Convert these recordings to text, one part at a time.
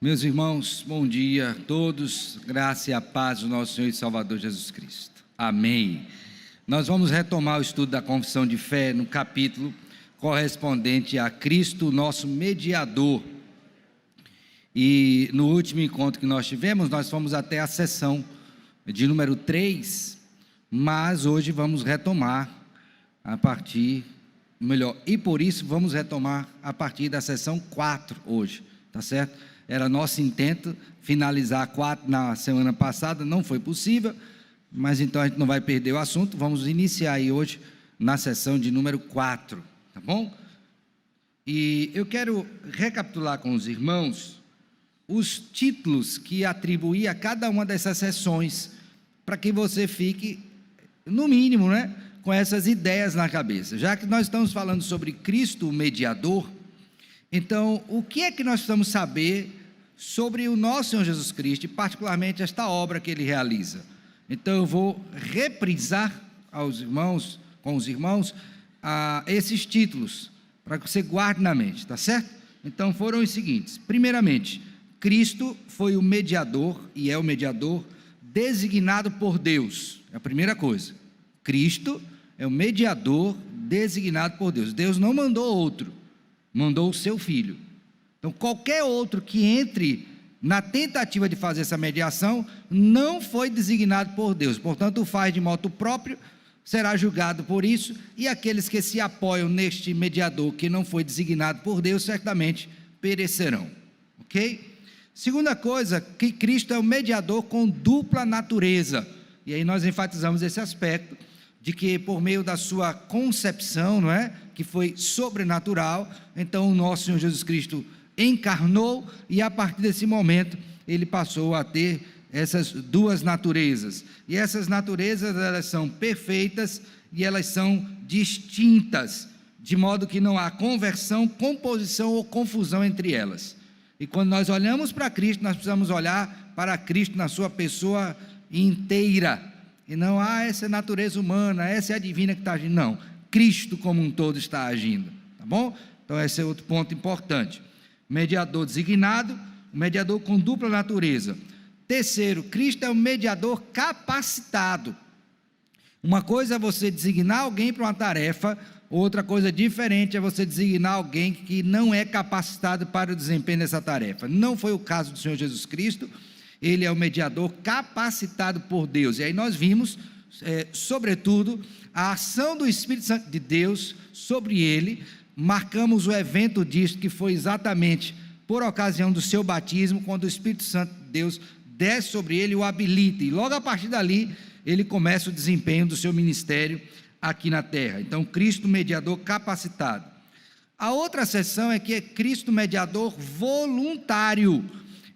Meus irmãos, bom dia a todos, graça e a paz do nosso Senhor e Salvador Jesus Cristo. Amém. Nós vamos retomar o estudo da confissão de fé no capítulo correspondente a Cristo, nosso mediador. E no último encontro que nós tivemos, nós fomos até a sessão de número 3, mas hoje vamos retomar e por isso vamos retomar a partir da sessão 4 hoje, tá certo? Era nosso intento finalizar a 4 na semana passada, não foi possível, mas então a gente não vai perder o assunto, vamos iniciar aí hoje na sessão de número 4, tá bom? E eu quero recapitular com os irmãos os títulos que atribuí a cada uma dessas sessões, para que você fique, no mínimo, com essas ideias na cabeça. Já que nós estamos falando sobre Cristo, o mediador, então, o que é que nós precisamos saber sobre o nosso Senhor Jesus Cristo, e particularmente esta obra que Ele realiza? Então, eu vou reprisar com os irmãos, esses títulos, para que você guarde na mente, tá certo? Então, foram os seguintes: primeiramente, Cristo foi o mediador, e é o mediador, designado por Deus. É a primeira coisa. Cristo é o mediador designado por Deus. Deus não mandou outro, mandou o seu Filho. Então, qualquer outro que entre na tentativa de fazer essa mediação, não foi designado por Deus. Portanto, o faz de modo próprio, será julgado por isso, e aqueles que se apoiam neste mediador, que não foi designado por Deus, certamente perecerão. Ok? Segunda coisa, que Cristo é o mediador com dupla natureza. E aí nós enfatizamos esse aspecto, de que por meio da sua concepção, que foi sobrenatural, então o nosso Senhor Jesus Cristo encarnou, e a partir desse momento ele passou a ter essas duas naturezas, e essas naturezas, elas são perfeitas e elas são distintas, de modo que não há conversão, composição ou confusão entre elas. E quando nós olhamos para Cristo, nós precisamos olhar para Cristo na sua pessoa inteira, e não, essa é a natureza humana, essa é a divina que está agindo. Não, Cristo como um todo está agindo, tá bom? Então esse é outro ponto importante. Mediador designado, mediador com dupla natureza. Terceiro, Cristo é um mediador capacitado. Uma coisa é você designar alguém para uma tarefa, outra coisa diferente é você designar alguém que não é capacitado para o desempenho dessa tarefa. Não foi o caso do Senhor Jesus Cristo. Ele é o mediador capacitado por Deus. E aí nós vimos, sobretudo, a ação do Espírito Santo de Deus sobre ele. Marcamos o evento disto, que foi exatamente por ocasião do seu batismo, quando o Espírito Santo de Deus desce sobre ele e o habilita. E logo a partir dali, ele começa o desempenho do seu ministério aqui na terra. Então, Cristo mediador capacitado. A outra seção é que é Cristo mediador voluntário.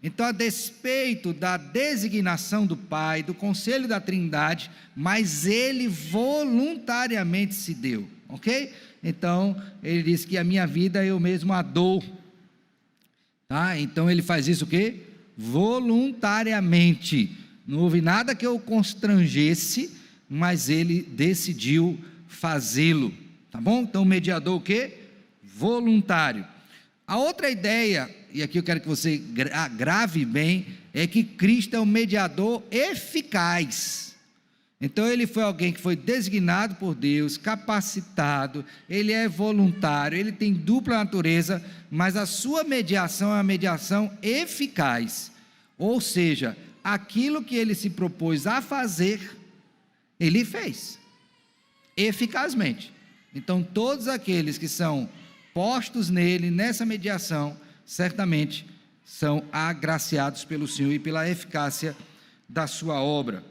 Então, a despeito da designação do Pai, do conselho da Trindade, mas ele voluntariamente se deu, ok? Então, ele diz que a minha vida eu mesmo a dou, tá? Então, ele faz isso o quê? Voluntariamente. Não houve nada que eu constrangesse, mas ele decidiu fazê-lo, tá bom? Então, mediador o quê? Voluntário. A outra ideia, e aqui eu quero que você grave bem, é que Cristo é um mediador eficaz. Então ele foi alguém que foi designado por Deus, capacitado, ele é voluntário, ele tem dupla natureza, mas a sua mediação é uma mediação eficaz. Ou seja, aquilo que ele se propôs a fazer, ele fez, eficazmente. Então todos aqueles que são postos nele, nessa mediação, certamente são agraciados pelo Senhor e pela eficácia da sua obra.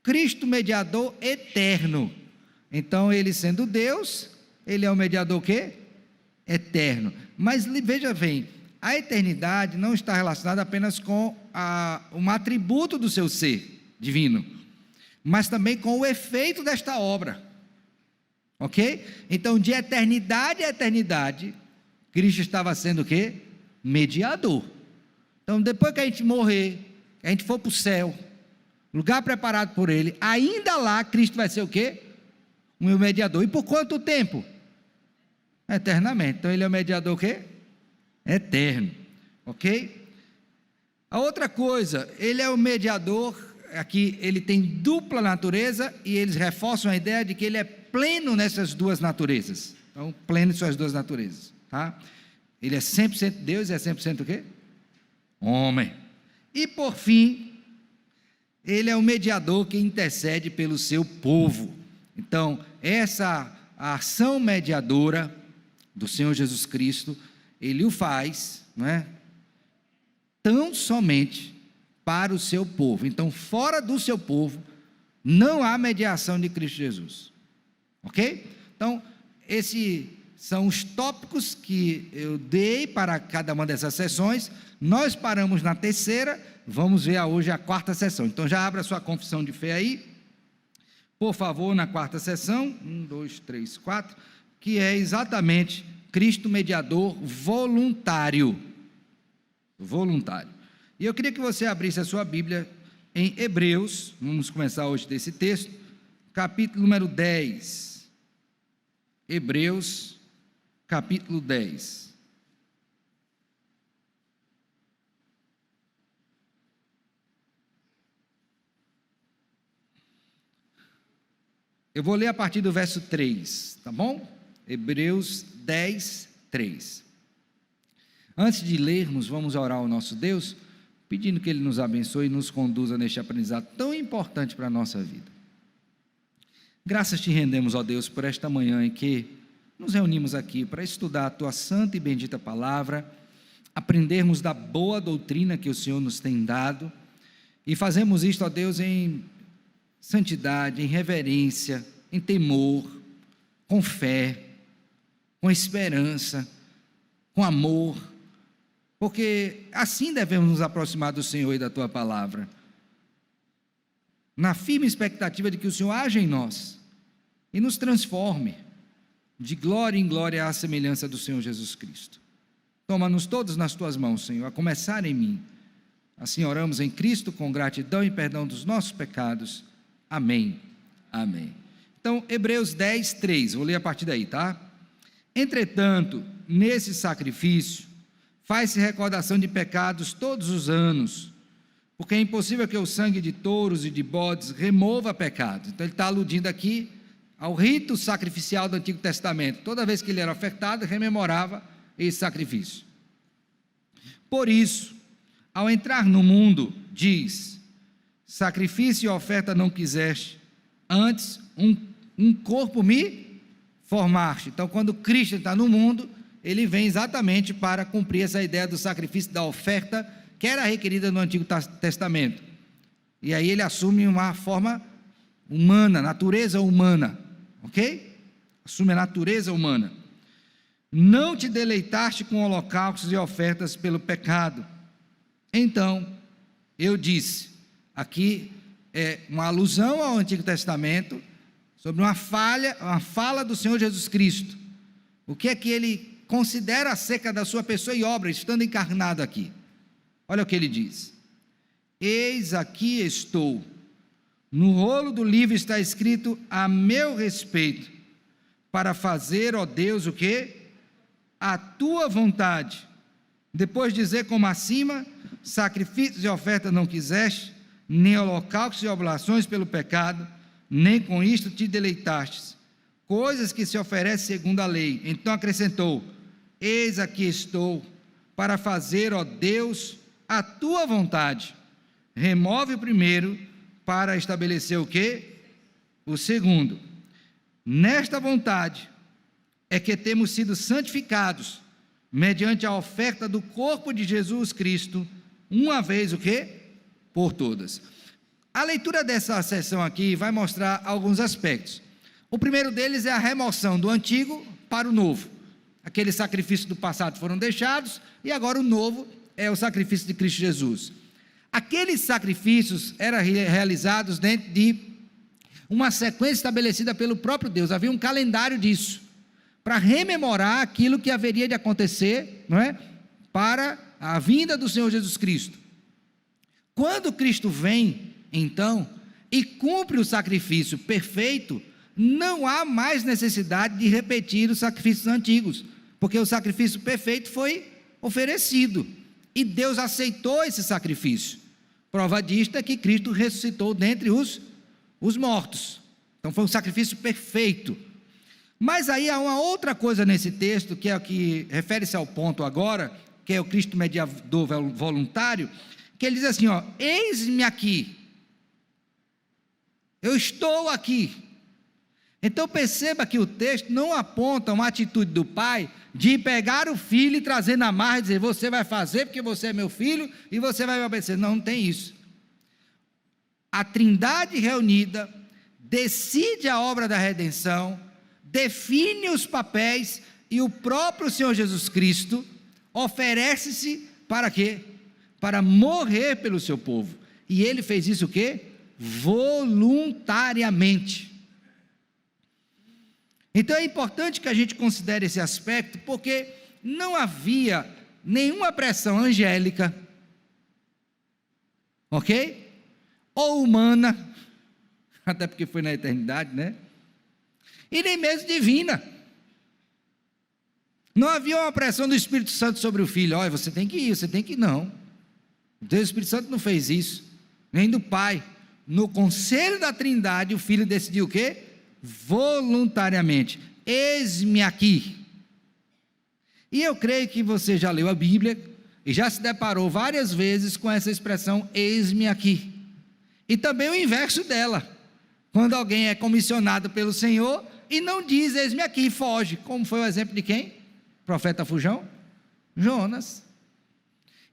Cristo mediador eterno. Então ele sendo Deus, ele é o mediador o quê? Eterno. Mas veja bem, a eternidade não está relacionada apenas com um atributo do seu ser divino, mas também com o efeito desta obra. Ok? Então, de eternidade a eternidade, Cristo estava sendo o quê? Mediador. Então, depois que a gente morrer, que a gente for para o céu, lugar preparado por Ele, ainda lá Cristo vai ser o quê? O meu mediador. E por quanto tempo? Eternamente. Então, Ele é o mediador o quê? Eterno. Ok? A outra coisa, ele é o mediador, aqui ele tem dupla natureza, e eles reforçam a ideia de que ele é pleno nessas duas naturezas. Então, pleno em suas duas naturezas, tá? Ele é 100% Deus e é 100% o quê? Homem. E por fim, ele é o mediador que intercede pelo seu povo. Então, essa ação mediadora do Senhor Jesus Cristo, ele o faz, não é? Tão somente para o seu povo. Então, fora do seu povo, não há mediação de Cristo Jesus. Ok? Então, esses são os tópicos que eu dei para cada uma dessas sessões. Nós paramos na terceira, vamos ver hoje a quarta sessão. Então, já abra sua confissão de fé aí, por favor, na quarta sessão, 1, 2, 3, 4, que é exatamente Cristo mediador voluntário. Voluntário. E eu queria que você abrisse a sua Bíblia em Hebreus, vamos começar hoje desse texto, capítulo número 10. Hebreus, capítulo 10. Eu vou ler a partir do verso 3, tá bom? Hebreus 10, 3. Antes de lermos, vamos orar ao nosso Deus, pedindo que Ele nos abençoe e nos conduza neste aprendizado tão importante para a nossa vida. Graças te rendemos, ó Deus, por esta manhã em que nos reunimos aqui para estudar a Tua santa e bendita palavra, aprendermos da boa doutrina que o Senhor nos tem dado, e fazemos isto, ó Deus, em santidade, em reverência, em temor, com fé, com esperança, com amor, porque assim devemos nos aproximar do Senhor e da Tua palavra, na firme expectativa de que o Senhor haja em nós e nos transforme de glória em glória à semelhança do Senhor Jesus Cristo. Toma-nos todos nas Tuas mãos, Senhor, a começar em mim. Assim oramos em Cristo com gratidão e perdão dos nossos pecados. Amém. Amém. Então, Hebreus 10, 3, vou ler a partir daí, tá? Entretanto, nesse sacrifício, faz-se recordação de pecados todos os anos, porque é impossível que o sangue de touros e de bodes remova pecados. Então, ele está aludindo aqui ao rito sacrificial do Antigo Testamento. Toda vez que ele era ofertado, rememorava esse sacrifício. Por isso, ao entrar no mundo, diz: sacrifício e oferta não quiseste, antes um corpo me formaste. Então, quando Cristo está no mundo, ele vem exatamente para cumprir essa ideia do sacrifício, da oferta, que era requerida no Antigo Testamento. E aí ele assume uma forma humana, natureza humana, ok? Assume a natureza humana. Não te deleitaste com holocaustos e ofertas pelo pecado. Então, eu disse, aqui é uma alusão ao Antigo Testamento, sobre uma fala do Senhor Jesus Cristo. O que é que ele considera acerca da sua pessoa e obra, estando encarnado aqui? Olha o que ele diz: eis aqui estou, no rolo do livro está escrito a meu respeito, para fazer, ó Deus, o quê? A tua vontade. Depois dizer como acima: sacrifícios e oferta não quiseste, nem holocaustos e oblações pelo pecado, nem com isto te deleitastes, coisas que se oferecem segundo a lei. Então acrescentou: eis aqui estou, para fazer, ó Deus, a tua vontade. Remove o primeiro, para estabelecer o quê? O segundo. Nesta vontade é que temos sido santificados, mediante a oferta do corpo de Jesus Cristo, uma vez o quê? Por todas. A leitura dessa sessão aqui vai mostrar alguns aspectos. O primeiro deles é a remoção do antigo para o novo. Aqueles sacrifícios do passado foram deixados, e agora o novo é o sacrifício de Cristo Jesus. Aqueles sacrifícios eram realizados dentro de uma sequência estabelecida pelo próprio Deus. Havia um calendário disso, para rememorar aquilo que haveria de acontecer, não é? Para a vinda do Senhor Jesus Cristo. Quando Cristo vem, então, e cumpre o sacrifício perfeito, não há mais necessidade de repetir os sacrifícios antigos, porque o sacrifício perfeito foi oferecido. e Deus aceitou esse sacrifício. Prova disto é que Cristo ressuscitou dentre os mortos. Então foi um sacrifício perfeito. Mas aí há uma outra coisa nesse texto, que é o que refere-se ao ponto agora, que é o Cristo mediador voluntário, que ele diz assim, ó: eis-me aqui, eu estou aqui. Então perceba que o texto não aponta uma atitude do pai de pegar o filho e trazer na marra e dizer: você vai fazer porque você é meu filho e você vai me obedecer. Não, não tem isso. A Trindade reunida decide a obra da redenção, define os papéis, e o próprio Senhor Jesus Cristo oferece-se para quê? Para morrer pelo seu povo. E ele fez isso o quê? Voluntariamente. Então é importante que a gente considere esse aspecto, porque não havia nenhuma pressão angélica, ok? Ou humana, até porque foi na eternidade, né? E nem mesmo divina. Não havia uma pressão do Espírito Santo sobre o filho: olha, você tem que ir, você tem que ir. Não. Deus, o Espírito Santo não fez isso, nem do Pai. No conselho da Trindade, o Filho decidiu o quê? Voluntariamente: eis-me aqui. E eu creio que você já leu a Bíblia e já se deparou várias vezes com essa expressão eis-me aqui, e também o inverso dela, quando alguém é comissionado pelo Senhor e não diz eis-me aqui, foge, como foi o exemplo de quem? Profeta fujão? Jonas.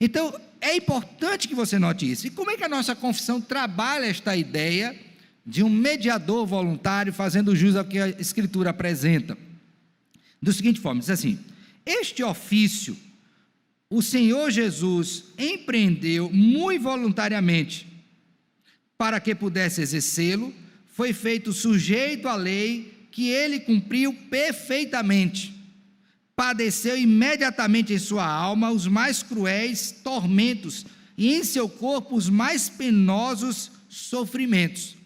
Então é importante que você note isso. E como é que a nossa confissão trabalha esta ideia de um mediador voluntário, fazendo jus ao que a Escritura apresenta? Do seguinte forma, diz assim: este ofício o Senhor Jesus empreendeu muito voluntariamente, para que pudesse exercê-lo, foi feito sujeito à lei, que ele cumpriu perfeitamente, padeceu imediatamente em sua alma os mais cruéis tormentos, e em seu corpo os mais penosos sofrimentos.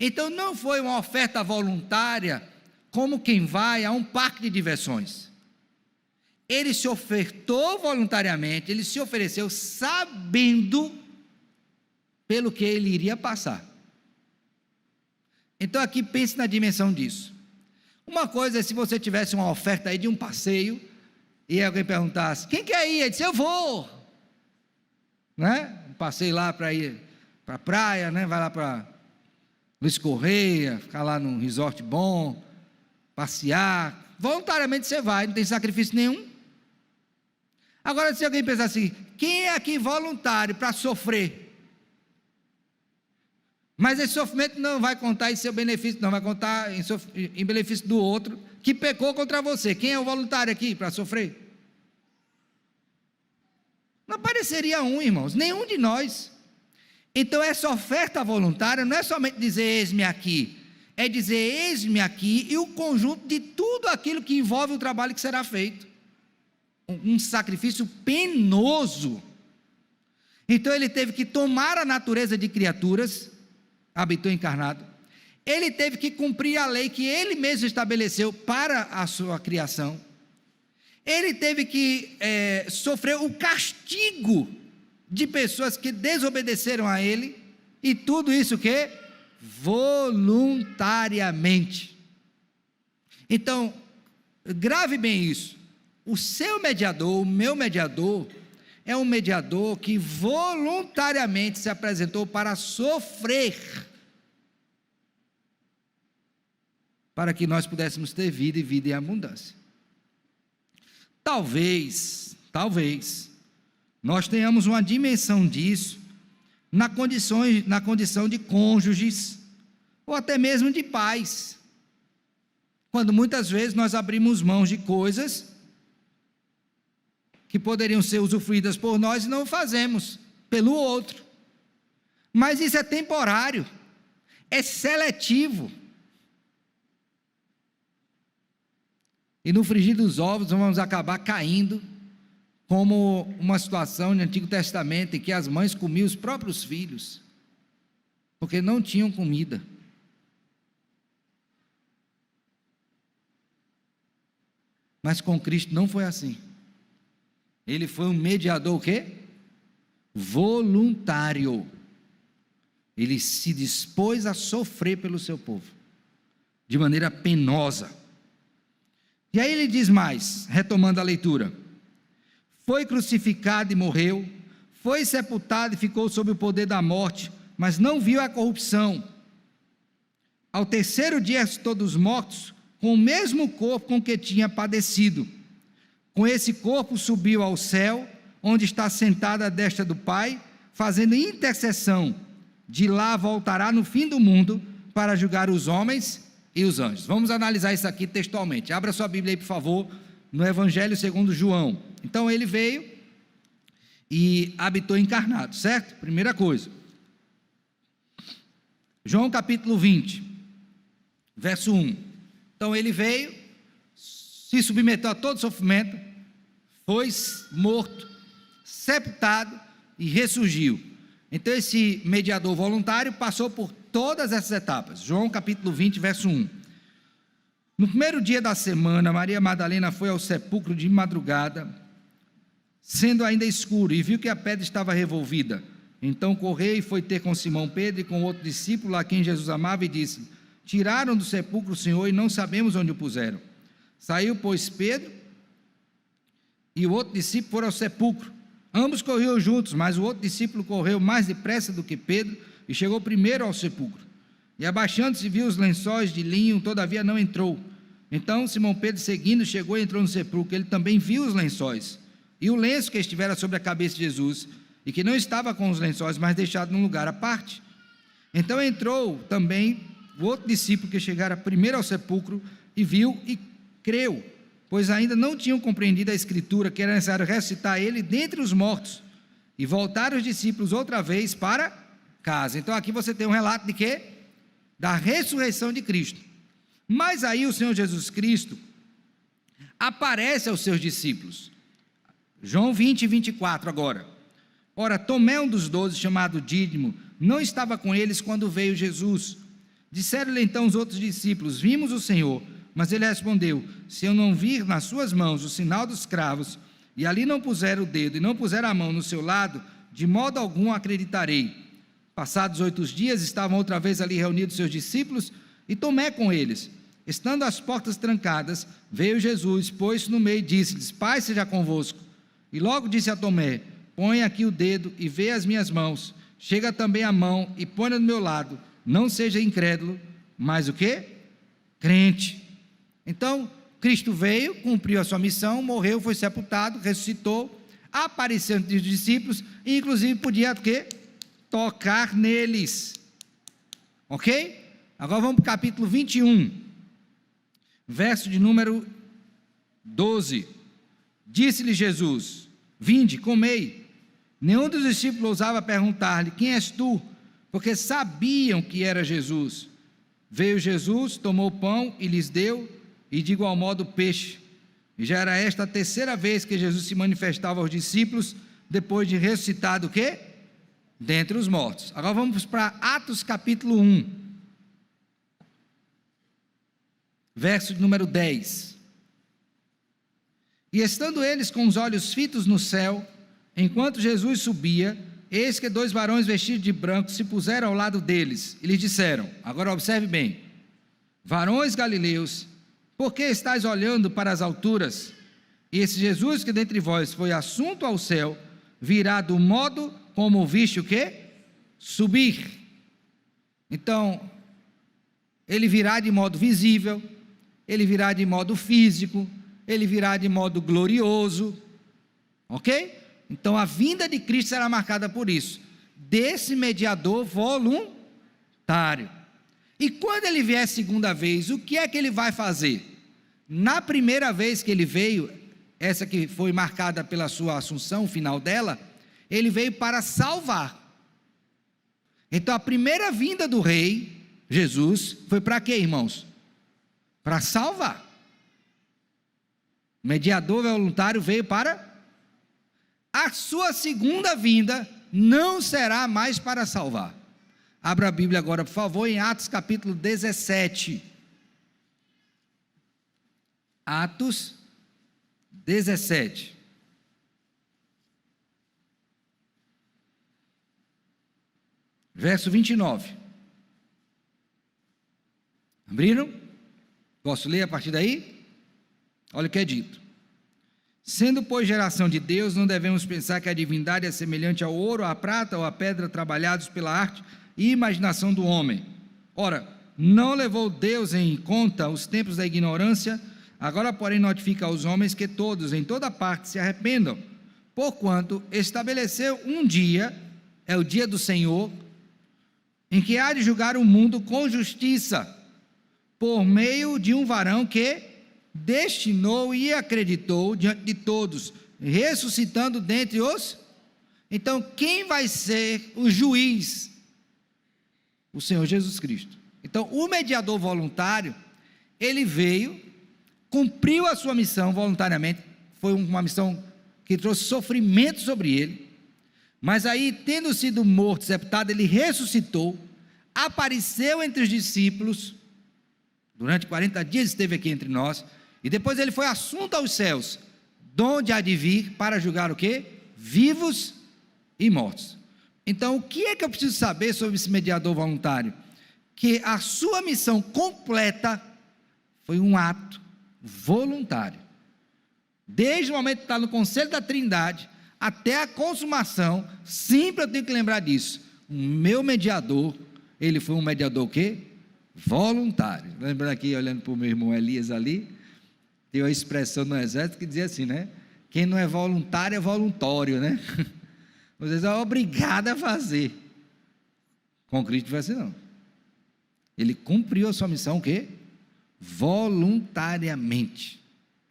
Então não foi uma oferta voluntária, como quem vai a um parque de diversões. Ele se ofertou voluntariamente, ele se ofereceu sabendo pelo que ele iria passar. Então aqui pense na dimensão disso. Uma coisa é se você tivesse uma oferta aí de um passeio, e alguém perguntasse: quem quer ir? Ele disse: eu vou, né? Um passeio lá para ir para a praia, né? Vai lá para Luiz Correia, ficar lá num resort bom, passear, voluntariamente você vai, não tem sacrifício nenhum. Agora, se alguém pensar assim: quem é aqui voluntário para sofrer? Mas esse sofrimento não vai contar em seu benefício, não vai contar em benefício do outro, que pecou contra você. Quem é o voluntário aqui para sofrer? Não apareceria um, irmãos, nenhum de nós. Então essa oferta voluntária não é somente dizer eis-me aqui, é dizer eis-me aqui e o conjunto de tudo aquilo que envolve o trabalho que será feito. Um sacrifício penoso. Então ele teve que tomar a natureza de criaturas, habitou encarnado, ele teve que cumprir a lei que ele mesmo estabeleceu para a sua criação, ele teve que sofrer o castigo de pessoas que desobedeceram a ele, e tudo isso que? Voluntariamente. Então, grave bem isso: o seu mediador, o meu mediador, é um mediador que voluntariamente se apresentou para sofrer, para que nós pudéssemos ter vida e vida em abundância. Talvez, nós tenhamos uma dimensão disso na condição de cônjuges, ou até mesmo de pais, quando muitas vezes nós abrimos mãos de coisas que poderiam ser usufruídas por nós e não o fazemos pelo outro. Mas isso é temporário, é seletivo. E no frigir dos ovos vamos acabar caindo como uma situação no Antigo Testamento em que as mães comiam os próprios filhos, porque não tinham comida. Mas com Cristo não foi assim. Ele foi um mediador o quê? voluntário. Ele se dispôs a sofrer pelo seu povo, de maneira penosa. E aí ele diz mais, retomando a leitura: foi crucificado e morreu, foi sepultado e ficou sob o poder da morte, mas não viu a corrupção. Ao terceiro dia ressuscitou dos mortos, com o mesmo corpo com que tinha padecido. Com esse corpo subiu ao céu, onde está sentado à destra do Pai, fazendo intercessão. De lá voltará no fim do mundo para julgar os homens e os anjos. Vamos analisar isso aqui textualmente. Abra sua Bíblia aí, por favor, no Evangelho segundo João. Então ele veio e habitou encarnado, certo? Primeira coisa. João capítulo 20, verso 1. Então ele veio, se submeteu a todo sofrimento, foi morto, sepultado e ressurgiu. Então esse mediador voluntário passou por todas essas etapas. João capítulo 20, verso 1. No primeiro dia da semana, Maria Madalena foi ao sepulcro de madrugada, sendo ainda escuro, e viu que a pedra estava revolvida. Então correu e foi ter com Simão Pedro e com outro discípulo a quem Jesus amava e disse: tiraram do sepulcro o Senhor e não sabemos onde o puseram. Saiu, pois, Pedro e o outro discípulo foram ao sepulcro. Ambos corriam juntos, mas o outro discípulo correu mais depressa do que Pedro e chegou primeiro ao sepulcro. E abaixando-se viu os lençóis de linho, todavia não entrou. Então Simão Pedro, seguindo, chegou e entrou no sepulcro. Ele também viu os lençóis e o lenço que estivera sobre a cabeça de Jesus, e que não estava com os lençóis, mas deixado num lugar à parte. Então entrou também o outro discípulo que chegara primeiro ao sepulcro e viu e creu, pois ainda não tinham compreendido a escritura que era necessário ressuscitar ele dentre os mortos. E voltaram os discípulos outra vez para casa. Então aqui você tem um relato de quê? Da ressurreição de Cristo. Mas aí o Senhor Jesus Cristo aparece aos seus discípulos. João 20, 24 agora. Ora, Tomé, um dos 12, chamado Dídimo, não estava com eles quando veio Jesus. Disseram-lhe então os outros discípulos: vimos o Senhor. Mas ele respondeu: se eu não vir nas suas mãos o sinal dos cravos, e ali não puser o dedo e não puser a mão no seu lado, de modo algum acreditarei. Passados 8 dias, estavam outra vez ali reunidos seus discípulos, e Tomé com eles. Estando as portas trancadas, veio Jesus, pôs-se no meio e disse-lhes: Pai seja convosco. E logo disse a Tomé: põe aqui o dedo e vê as minhas mãos, chega também a mão e põe no meu lado, não seja incrédulo, mas o quê? Crente. Então, Cristo veio, cumpriu a sua missão, morreu, foi sepultado, ressuscitou, apareceu entre os discípulos, e inclusive podia o quê? Tocar neles. Ok? Agora vamos para o capítulo 21, verso de número 12. Disse-lhe Jesus: vinde, comei. Nenhum dos discípulos ousava perguntar-lhe: quem és tu? Porque sabiam que era Jesus. Veio Jesus, tomou o pão e lhes deu, e de igual modo o peixe. E já era esta a terceira vez que Jesus se manifestava aos discípulos, depois de ressuscitado o quê? Dentre os mortos. Agora vamos para Atos capítulo 1, verso de número 10. E estando eles com os olhos fitos no céu, enquanto Jesus subia, eis que 2 varões vestidos de branco se puseram ao lado deles, e lhes disseram, agora observe bem: varões galileus, por que estáis olhando para as alturas? E esse Jesus que dentre vós foi assunto ao céu, virá do modo como o viste o quê? Subir. Então, ele virá de modo visível, ele virá de modo físico, ele virá de modo glorioso, ok? Então a vinda de Cristo será marcada por isso, desse mediador voluntário. E quando ele vier a segunda vez, o que é que ele vai fazer? Na primeira vez que ele veio, essa que foi marcada pela sua assunção, o final dela, ele veio para salvar. Então a primeira vinda do rei, Jesus, foi para quê, irmãos? Para salvar. O mediador voluntário veio para... A sua segunda vinda não será mais para salvar. Abra a Bíblia agora, por favor, em Atos capítulo 17. Atos 17. verso 29. Abriram? Posso ler a partir daí? Olha o que é dito. Sendo, pois, geração de Deus, não devemos pensar que a divindade é semelhante ao ouro, à prata ou à pedra trabalhados pela arte e imaginação do homem. Ora, não levou Deus em conta os tempos da ignorância, agora, porém, notifica aos homens que todos, em toda parte, se arrependam, porquanto estabeleceu um dia, é o dia do Senhor, em que há de julgar o mundo com justiça, por meio de um varão que destinou e acreditou diante de todos, ressuscitando dentre os... Então, quem vai ser o juiz? O Senhor Jesus Cristo. Então, o mediador voluntário, ele veio, cumpriu a sua missão voluntariamente, foi uma missão que trouxe sofrimento sobre ele, mas aí, tendo sido morto, sepultado, ele ressuscitou, apareceu entre os discípulos, durante 40 dias esteve aqui entre nós, e depois ele foi assunto aos céus, donde há de vir para julgar o quê? Vivos e mortos. Então, o que é que eu preciso saber sobre esse mediador voluntário? Que a sua missão completa foi um ato voluntário. Desde o momento que está no conselho da Trindade, até a consumação, sempre eu tenho que lembrar disso. O meu mediador, ele foi um mediador o quê? Voluntário. Lembrando aqui, olhando para o meu irmão Elias ali, tem uma expressão no exército que dizia assim, né? Quem não é voluntário é voluntório, né? Vocês são obrigados a fazer. Com Cristo não foi assim, não. Ele cumpriu a sua missão, o quê? Voluntariamente,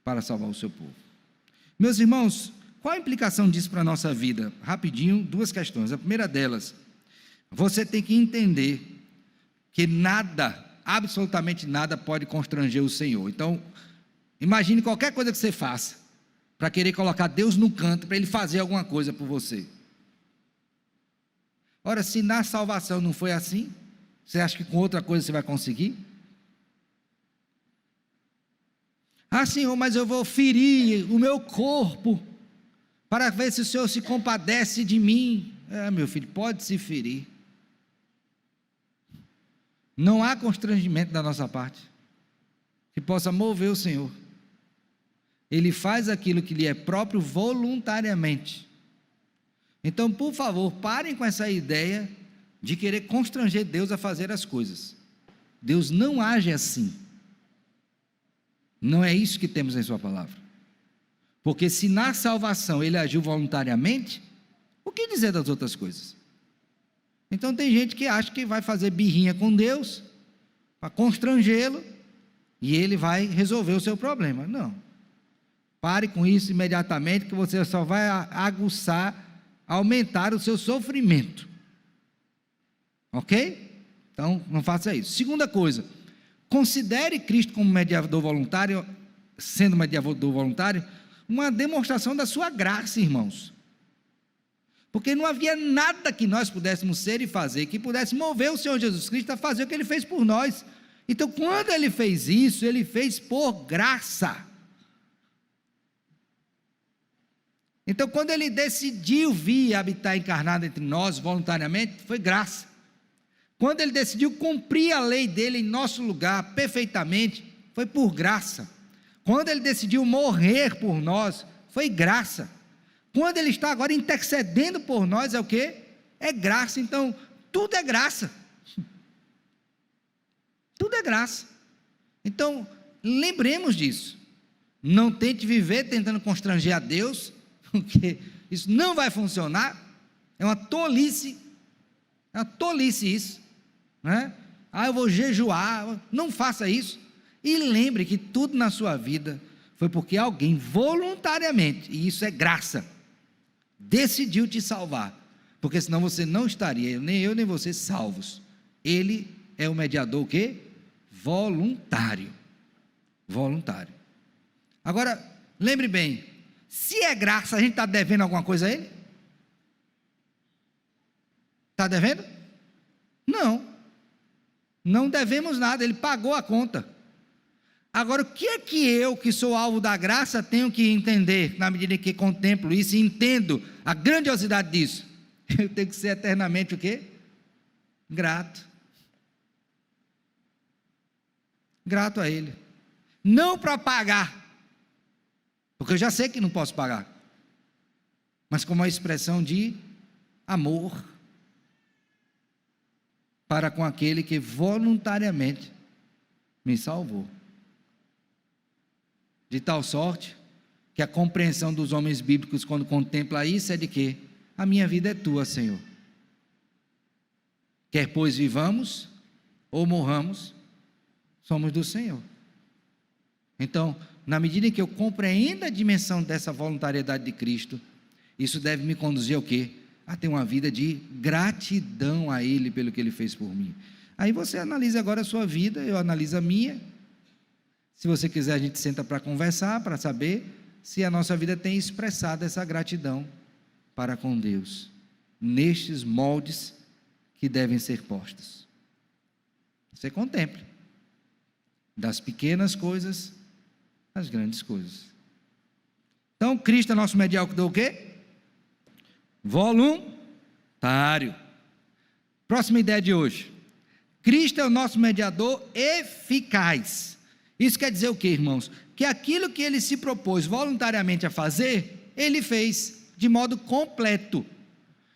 para salvar o seu povo. Meus irmãos, qual a implicação disso para a nossa vida? Rapidinho, duas questões. A primeira delas, você tem que entender que nada, absolutamente nada, pode constranger o Senhor. Então, imagine qualquer coisa que você faça, para querer colocar Deus no canto, para Ele fazer alguma coisa por você. Ora, se na salvação não foi assim, você acha que com outra coisa você vai conseguir? Ah, Senhor, mas eu vou ferir o meu corpo, para ver se o Senhor se compadece de mim. Meu filho, pode se ferir. Não há constrangimento da nossa parte que possa mover o Senhor. Ele faz aquilo que lhe é próprio voluntariamente. Então, por favor, parem com essa ideia de querer constranger Deus a fazer as coisas. Deus não age assim. Não é isso que temos em sua palavra. Porque se na salvação Ele agiu voluntariamente, o que dizer das outras coisas? Então tem gente que acha que vai fazer birrinha com Deus, para constrangê-lo, e Ele vai resolver o seu problema. Não. Pare com isso imediatamente, que você só vai aguçar, aumentar o seu sofrimento. Ok? Então, não faça isso. Segunda coisa, considere Cristo como mediador voluntário, sendo mediador voluntário, uma demonstração da sua graça, irmãos. Porque não havia nada que nós pudéssemos ser e fazer, que pudesse mover o Senhor Jesus Cristo a fazer o que Ele fez por nós. Então, quando Ele fez isso, Ele fez por graça. Então, quando Ele decidiu vir habitar encarnado entre nós, voluntariamente, foi graça. Quando Ele decidiu cumprir a lei dEle em nosso lugar, perfeitamente, foi por graça. Quando Ele decidiu morrer por nós, foi graça. Quando Ele está agora intercedendo por nós, é o quê? É graça. Então, tudo é graça. Tudo é graça. Então, lembremos disso. Não tente viver tentando constranger a Deus, porque isso não vai funcionar. É uma tolice. É uma tolice isso, né? Eu vou jejuar. Não faça isso. E lembre que tudo na sua vida foi porque alguém voluntariamente, e isso é graça, decidiu te salvar, porque senão você não estaria, nem eu nem você, salvos. Ele é o mediador o quê? Voluntário. Voluntário. Agora, lembre bem, se é graça, a gente está devendo alguma coisa a Ele? Está devendo? Não. Não devemos nada, Ele pagou a conta. Agora, o que é que eu, que sou alvo da graça, tenho que entender, na medida em que contemplo isso e entendo a grandiosidade disso? Eu tenho que ser eternamente o quê? Grato. Grato a Ele. Não para pagar, porque eu já sei que não posso pagar, mas como uma expressão de amor para com aquele que voluntariamente me salvou. De tal sorte que a compreensão dos homens bíblicos quando contempla isso é de que a minha vida é tua, Senhor. Quer pois vivamos ou morramos, somos do Senhor. Então, na medida em que eu compreendo a dimensão dessa voluntariedade de Cristo, isso deve me conduzir ao quê? A ter uma vida de gratidão a Ele pelo que Ele fez por mim. Aí você analisa agora a sua vida, eu analiso a minha. Se você quiser, a gente senta para conversar, para saber se a nossa vida tem expressado essa gratidão para com Deus, nestes moldes que devem ser postos. Você contemple, das pequenas coisas às grandes coisas. Então, Cristo é nosso mediador do quê? Voluntário. Próxima ideia de hoje. Cristo é o nosso mediador eficaz. Isso quer dizer o quê, irmãos? Que aquilo que ele se propôs voluntariamente a fazer, ele fez de modo completo.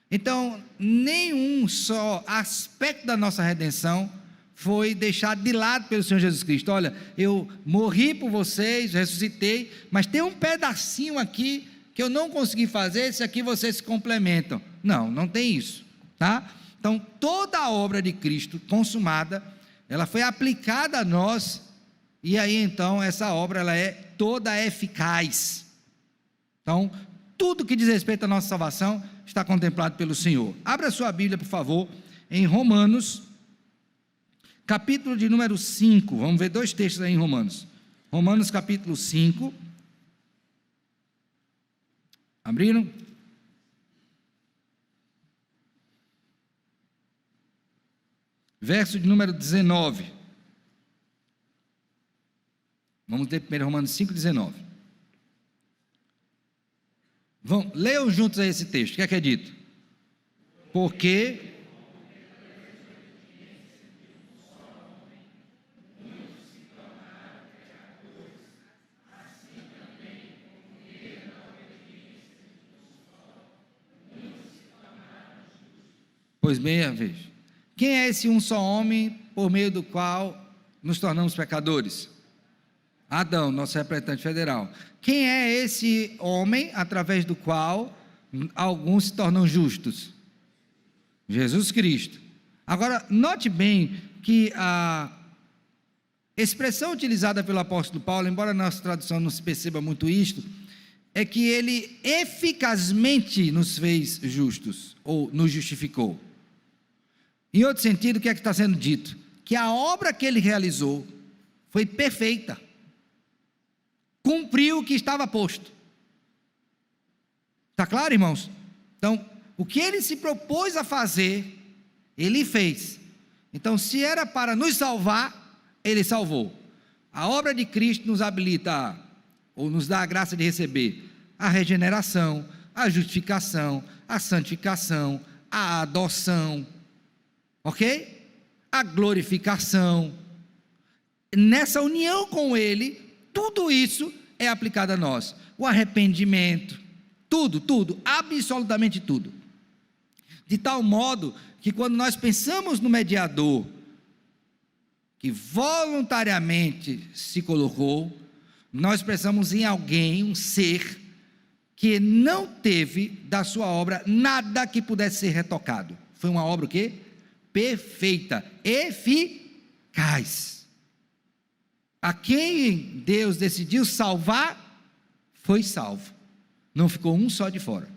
Então, nenhum só aspecto da nossa redenção foi deixado de lado pelo Senhor Jesus Cristo. Olha, eu morri por vocês, ressuscitei, mas tem um pedacinho aqui que eu não consegui fazer, esse aqui vocês se complementam. Não, não tem isso, tá? Então, toda a obra de Cristo consumada, ela foi aplicada a nós, e aí então essa obra ela é toda eficaz. Então, tudo que diz respeito à nossa salvação está contemplado pelo Senhor. Abra sua Bíblia, por favor, em Romanos, capítulo de número 5, vamos ver dois textos aí em Romanos. Romanos capítulo 5. Abriram? Verso de número 19. Vamos ler primeiro Romanos 5, 19. Leiam juntos aí esse texto. O que é dito? Porque pois bem, veja, quem é esse um só homem por meio do qual nos tornamos pecadores? Adão, nosso representante federal. Quem é esse homem através do qual alguns se tornam justos? Jesus Cristo. Agora, note bem que a expressão utilizada pelo apóstolo Paulo, embora na nossa tradução não se perceba muito isto, é que ele eficazmente nos fez justos, ou nos justificou. Em outro sentido, o que é que está sendo dito? Que a obra que ele realizou foi perfeita, cumpriu o que estava posto. Está claro, irmãos? Então, o que ele se propôs a fazer, ele fez. Então, se era para nos salvar, ele salvou. A obra de Cristo nos habilita, ou nos dá a graça de receber a regeneração, a justificação, a santificação, a adoção, ok? A glorificação. Nessa união com Ele, tudo isso é aplicado a nós. O arrependimento, tudo, absolutamente tudo. De tal modo que quando nós pensamos no mediador, que voluntariamente se colocou, nós pensamos em alguém, um ser, que não teve da sua obra nada que pudesse ser retocado. Foi uma obra o quê? Perfeita, eficaz. A quem Deus decidiu salvar, foi salvo. Não ficou um só de fora.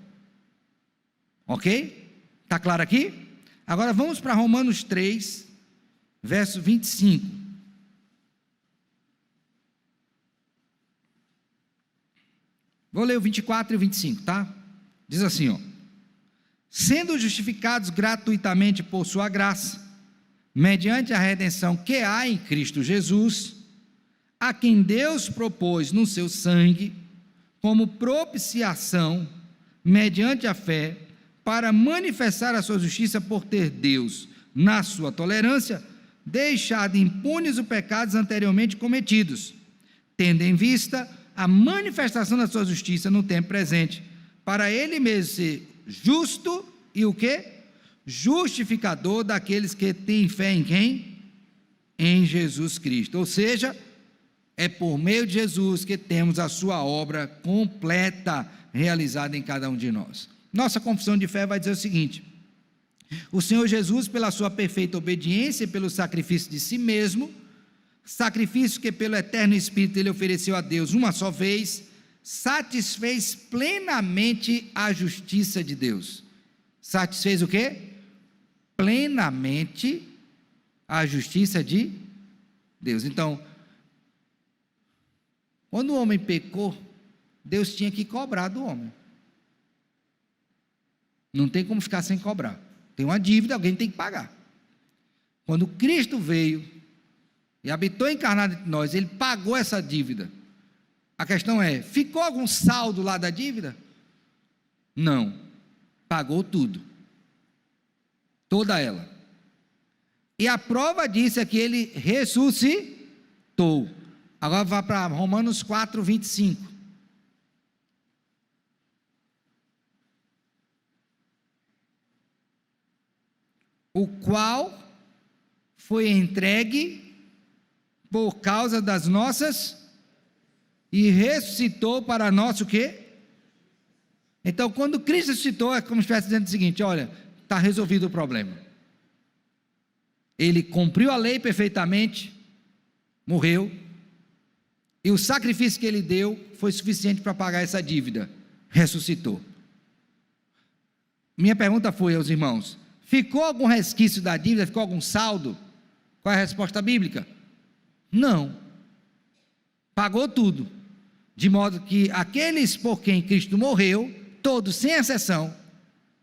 Ok? Está claro aqui? Agora vamos para Romanos 3, verso 25. Vou ler o 24 e o 25, tá? Diz assim, ó: sendo justificados gratuitamente por sua graça, mediante a redenção que há em Cristo Jesus, a quem Deus propôs no seu sangue, como propiciação, mediante a fé, para manifestar a sua justiça por ter Deus, na sua tolerância, deixado impunes os pecados anteriormente cometidos, tendo em vista a manifestação da sua justiça no tempo presente, para ele mesmo ser justo e o quê? Justificador daqueles que têm fé em quem? Em Jesus Cristo. Ou seja, é por meio de Jesus que temos a sua obra completa realizada em cada um de nós. Nossa confissão de fé vai dizer o seguinte: o Senhor Jesus, pela sua perfeita obediência e pelo sacrifício de si mesmo, sacrifício que pelo eterno Espírito ele ofereceu a Deus uma só vez, satisfez plenamente a justiça de Deus. Satisfez o quê? Plenamente a justiça de Deus. Então, quando o homem pecou, Deus tinha que cobrar do homem. Não tem como ficar sem cobrar. Tem uma dívida, alguém tem que pagar. Quando Cristo veio e habitou encarnado entre nós, ele pagou essa dívida. A questão é, ficou algum saldo lá da dívida? Não. Pagou tudo. Toda ela. E a prova disso é que ele ressuscitou. Agora vá para Romanos 4, 25. O qual foi entregue por causa das nossas e ressuscitou para nós o quê? Então, quando Cristo ressuscitou, é como se estivesse dizendo o seguinte: olha, está resolvido o problema. Ele cumpriu a lei perfeitamente, morreu, e o sacrifício que ele deu foi suficiente para pagar essa dívida. Ressuscitou. Minha pergunta foi aos irmãos: ficou algum resquício da dívida? Ficou algum saldo? Qual é a resposta bíblica? Não. Pagou tudo. De modo que aqueles por quem Cristo morreu, todos sem exceção,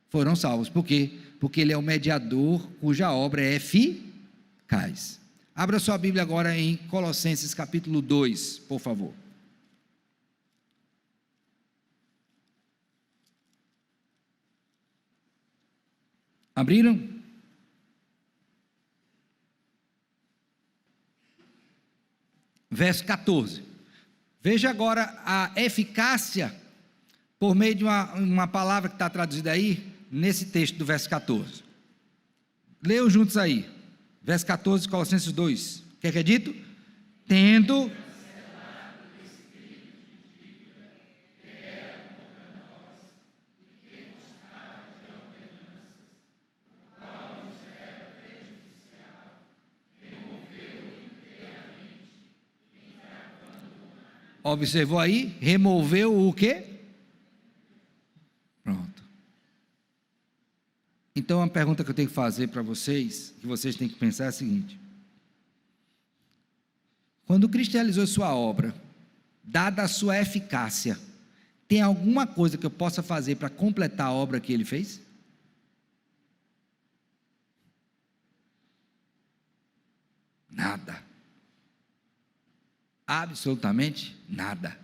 foram salvos. Por quê? Porque ele é o mediador cuja obra é eficaz. Abra sua Bíblia agora em Colossenses capítulo 2, por favor. Abriram? Verso 14. Veja agora a eficácia por meio de uma palavra que está traduzida aí, nesse texto do verso 14. Leiam juntos aí. Verso 14, Colossenses 2. O que é dito? Tendo observou aí? Removeu o quê? Pronto. Então a pergunta que eu tenho que fazer para vocês, que vocês têm que pensar é a seguinte: quando Cristo realizou sua obra, dada a sua eficácia, tem alguma coisa que eu possa fazer para completar a obra que ele fez? Nada. Absolutamente nada.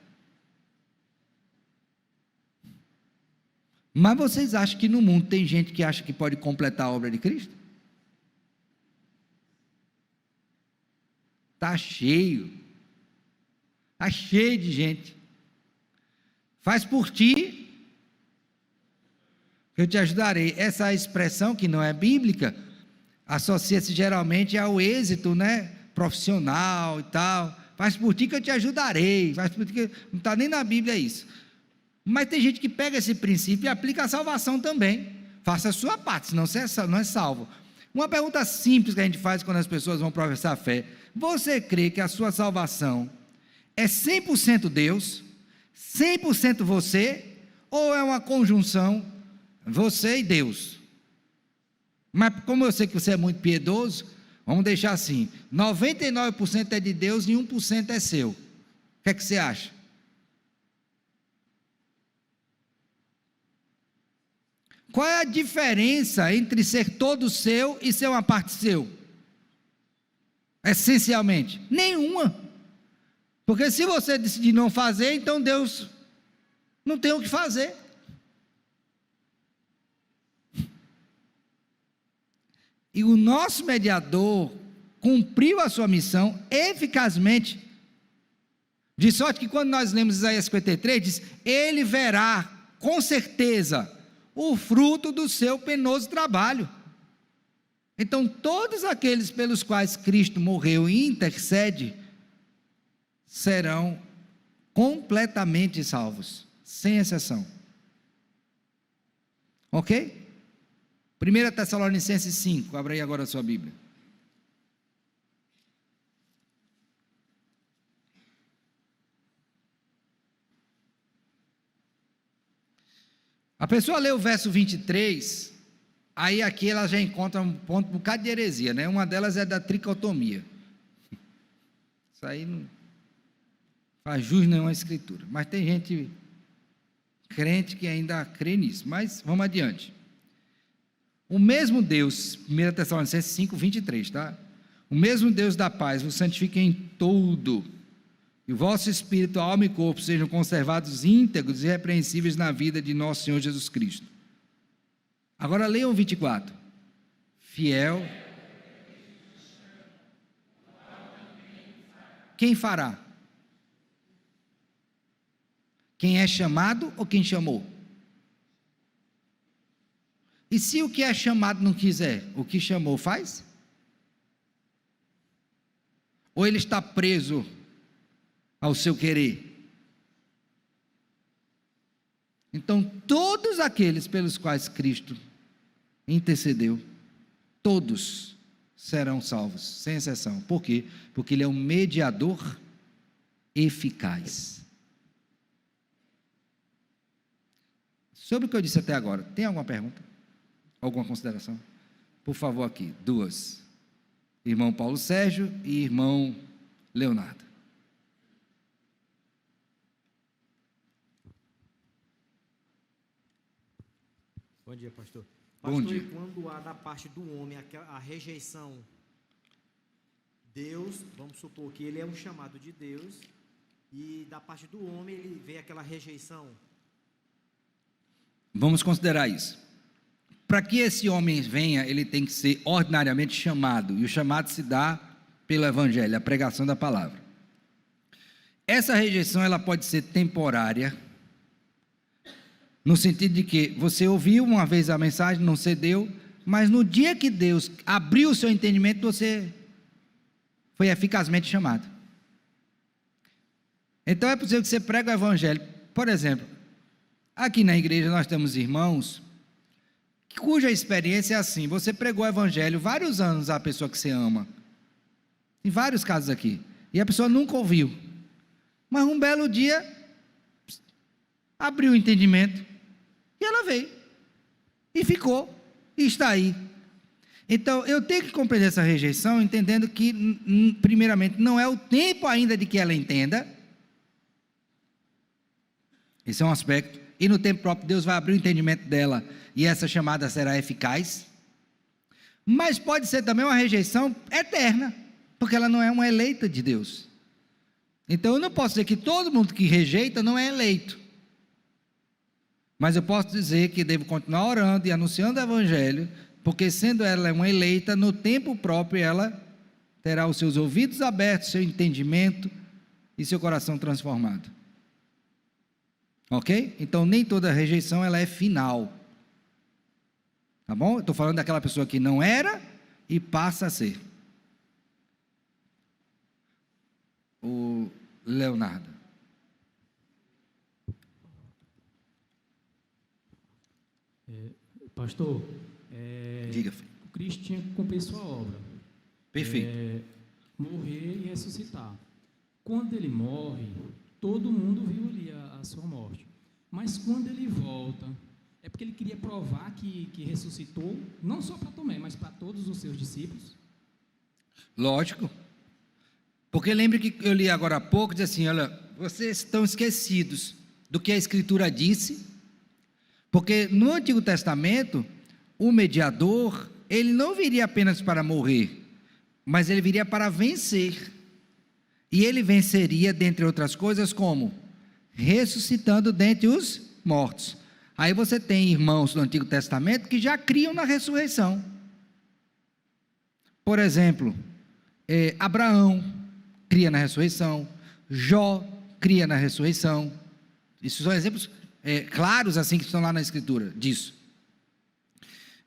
Mas vocês acham que no mundo tem gente que acha que pode completar a obra de Cristo? Está cheio. Está cheio de gente. Faz por ti, eu te ajudarei. Essa expressão que não é bíblica, associa-se geralmente ao êxito, profissional e tal. Faz por ti que eu te ajudarei. Faz por ti que... Não está nem na Bíblia isso. Mas tem gente que pega esse princípio e aplica a salvação também. Faça a sua parte, senão você não é salvo. Uma pergunta simples que a gente faz quando as pessoas vão professar a fé: você crê que a sua salvação é 100% Deus, 100% você, ou é uma conjunção você e Deus? Mas como eu sei que você é muito piedoso, vamos deixar assim: 99% é de Deus e 1% é seu. O que é que você acha? Qual é a diferença entre ser todo seu e ser uma parte seu? Essencialmente, nenhuma. Porque se você decidir não fazer, então Deus não tem o que fazer. E o nosso mediador cumpriu a sua missão eficazmente. De sorte que quando nós lemos Isaías 53, diz: ele verá com certeza o fruto do seu penoso trabalho. Então, todos aqueles pelos quais Cristo morreu e intercede, serão completamente salvos, sem exceção. Ok? 1 Tessalonicenses 5, abra aí agora a sua Bíblia. A pessoa lê o verso 23, aí aqui ela já encontra um bocado de heresia, né? Uma delas é da tricotomia. Isso aí não faz jus nenhuma escritura, mas tem gente crente que ainda crê nisso, mas vamos adiante. O mesmo Deus, 1 Tessalonicenses 5, 23, tá? O mesmo Deus da paz vos santifique em tudo, e o vosso espírito, alma e corpo sejam conservados íntegros e irrepreensíveis na vida de nosso Senhor Jesus Cristo. Agora leiam o 24. Fiel. Quem fará? Quem é chamado ou quem chamou? E se o que é chamado não quiser, o que chamou faz? Ou ele está preso ao seu querer? Então, todos aqueles pelos quais Cristo intercedeu, todos serão salvos, sem exceção. Por quê? Porque ele é um mediador eficaz. Sobre o que eu disse até agora, tem alguma pergunta? Alguma consideração? Por favor, aqui, duas. Irmão Paulo Sérgio e irmão Leonardo. Bom dia, pastor. Bom dia. E quando há da parte do homem a rejeição, Deus, vamos supor que ele é um chamado de Deus, e da parte do homem ele vê aquela rejeição. Vamos considerar isso. Para que esse homem venha, ele tem que ser ordinariamente chamado, e o chamado se dá pelo Evangelho, a pregação da palavra. Essa rejeição, ela pode ser temporária, no sentido de que você ouviu uma vez a mensagem, não cedeu, mas no dia que Deus abriu o seu entendimento, você foi eficazmente chamado. Então é possível que você pregue o Evangelho. Por exemplo, aqui na igreja nós temos irmãos cuja experiência é assim: você pregou o Evangelho vários anos à pessoa que você ama, em vários casos aqui, e a pessoa nunca ouviu, mas um belo dia abriu o entendimento e ela veio e ficou e está aí. Então eu tenho que compreender essa rejeição, entendendo que primeiramente não é o tempo ainda de que ela entenda. Esse é um aspecto. E no tempo próprio Deus vai abrir o entendimento dela e essa chamada será eficaz. Mas pode ser também uma rejeição eterna, porque ela não é uma eleita de Deus. Então eu não posso dizer que todo mundo que rejeita não é eleito, mas eu posso dizer que devo continuar orando e anunciando o Evangelho, porque sendo ela uma eleita, no tempo próprio ela terá os seus ouvidos abertos, seu entendimento e seu coração transformado. Ok? Então nem toda rejeição ela é final, tá bom? Eu estou falando daquela pessoa que não era e passa a ser. O Leonardo. Pastor, Diga, filho. o Cristo tinha que cumprir sua obra. Perfeito. Morrer e ressuscitar. Quando ele morre, todo mundo viu ali a sua morte. Mas quando ele volta, é porque ele queria provar que ressuscitou, não só para Tomé, mas para todos os seus discípulos? Lógico. Porque lembre que eu li agora há pouco, diz assim: olha, vocês estão esquecidos do que a Escritura disse, porque no Antigo Testamento, o mediador, ele não viria apenas para morrer, mas ele viria para vencer. E ele venceria, dentre outras coisas, como? Ressuscitando dentre os mortos. Aí você tem irmãos do Antigo Testamento que já criam na ressurreição. Por exemplo, Abraão cria na ressurreição, Jó cria na ressurreição. Isso são exemplos claros assim que estão lá na Escritura disso.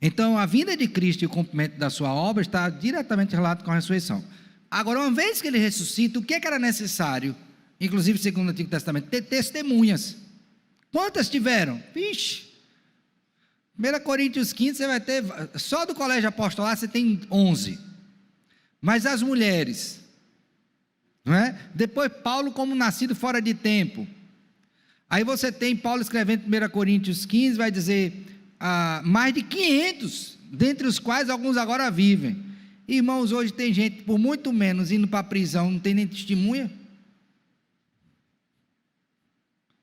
Então, a vinda de Cristo e o cumprimento da sua obra está diretamente relacionado com a ressurreição. Agora, uma vez que ele ressuscita, o que era necessário, inclusive segundo o Antigo Testamento? Ter testemunhas. Quantas tiveram? Vixe! 1 Coríntios 15, você vai ter, só do colégio apostolar você tem 11. Mas as mulheres, não é? Depois Paulo como nascido fora de tempo. Aí você tem Paulo escrevendo 1 Coríntios 15, vai dizer, mais de 500, dentre os quais alguns agora vivem. Irmãos, hoje tem gente, por muito menos, indo para a prisão, não tem nem testemunha.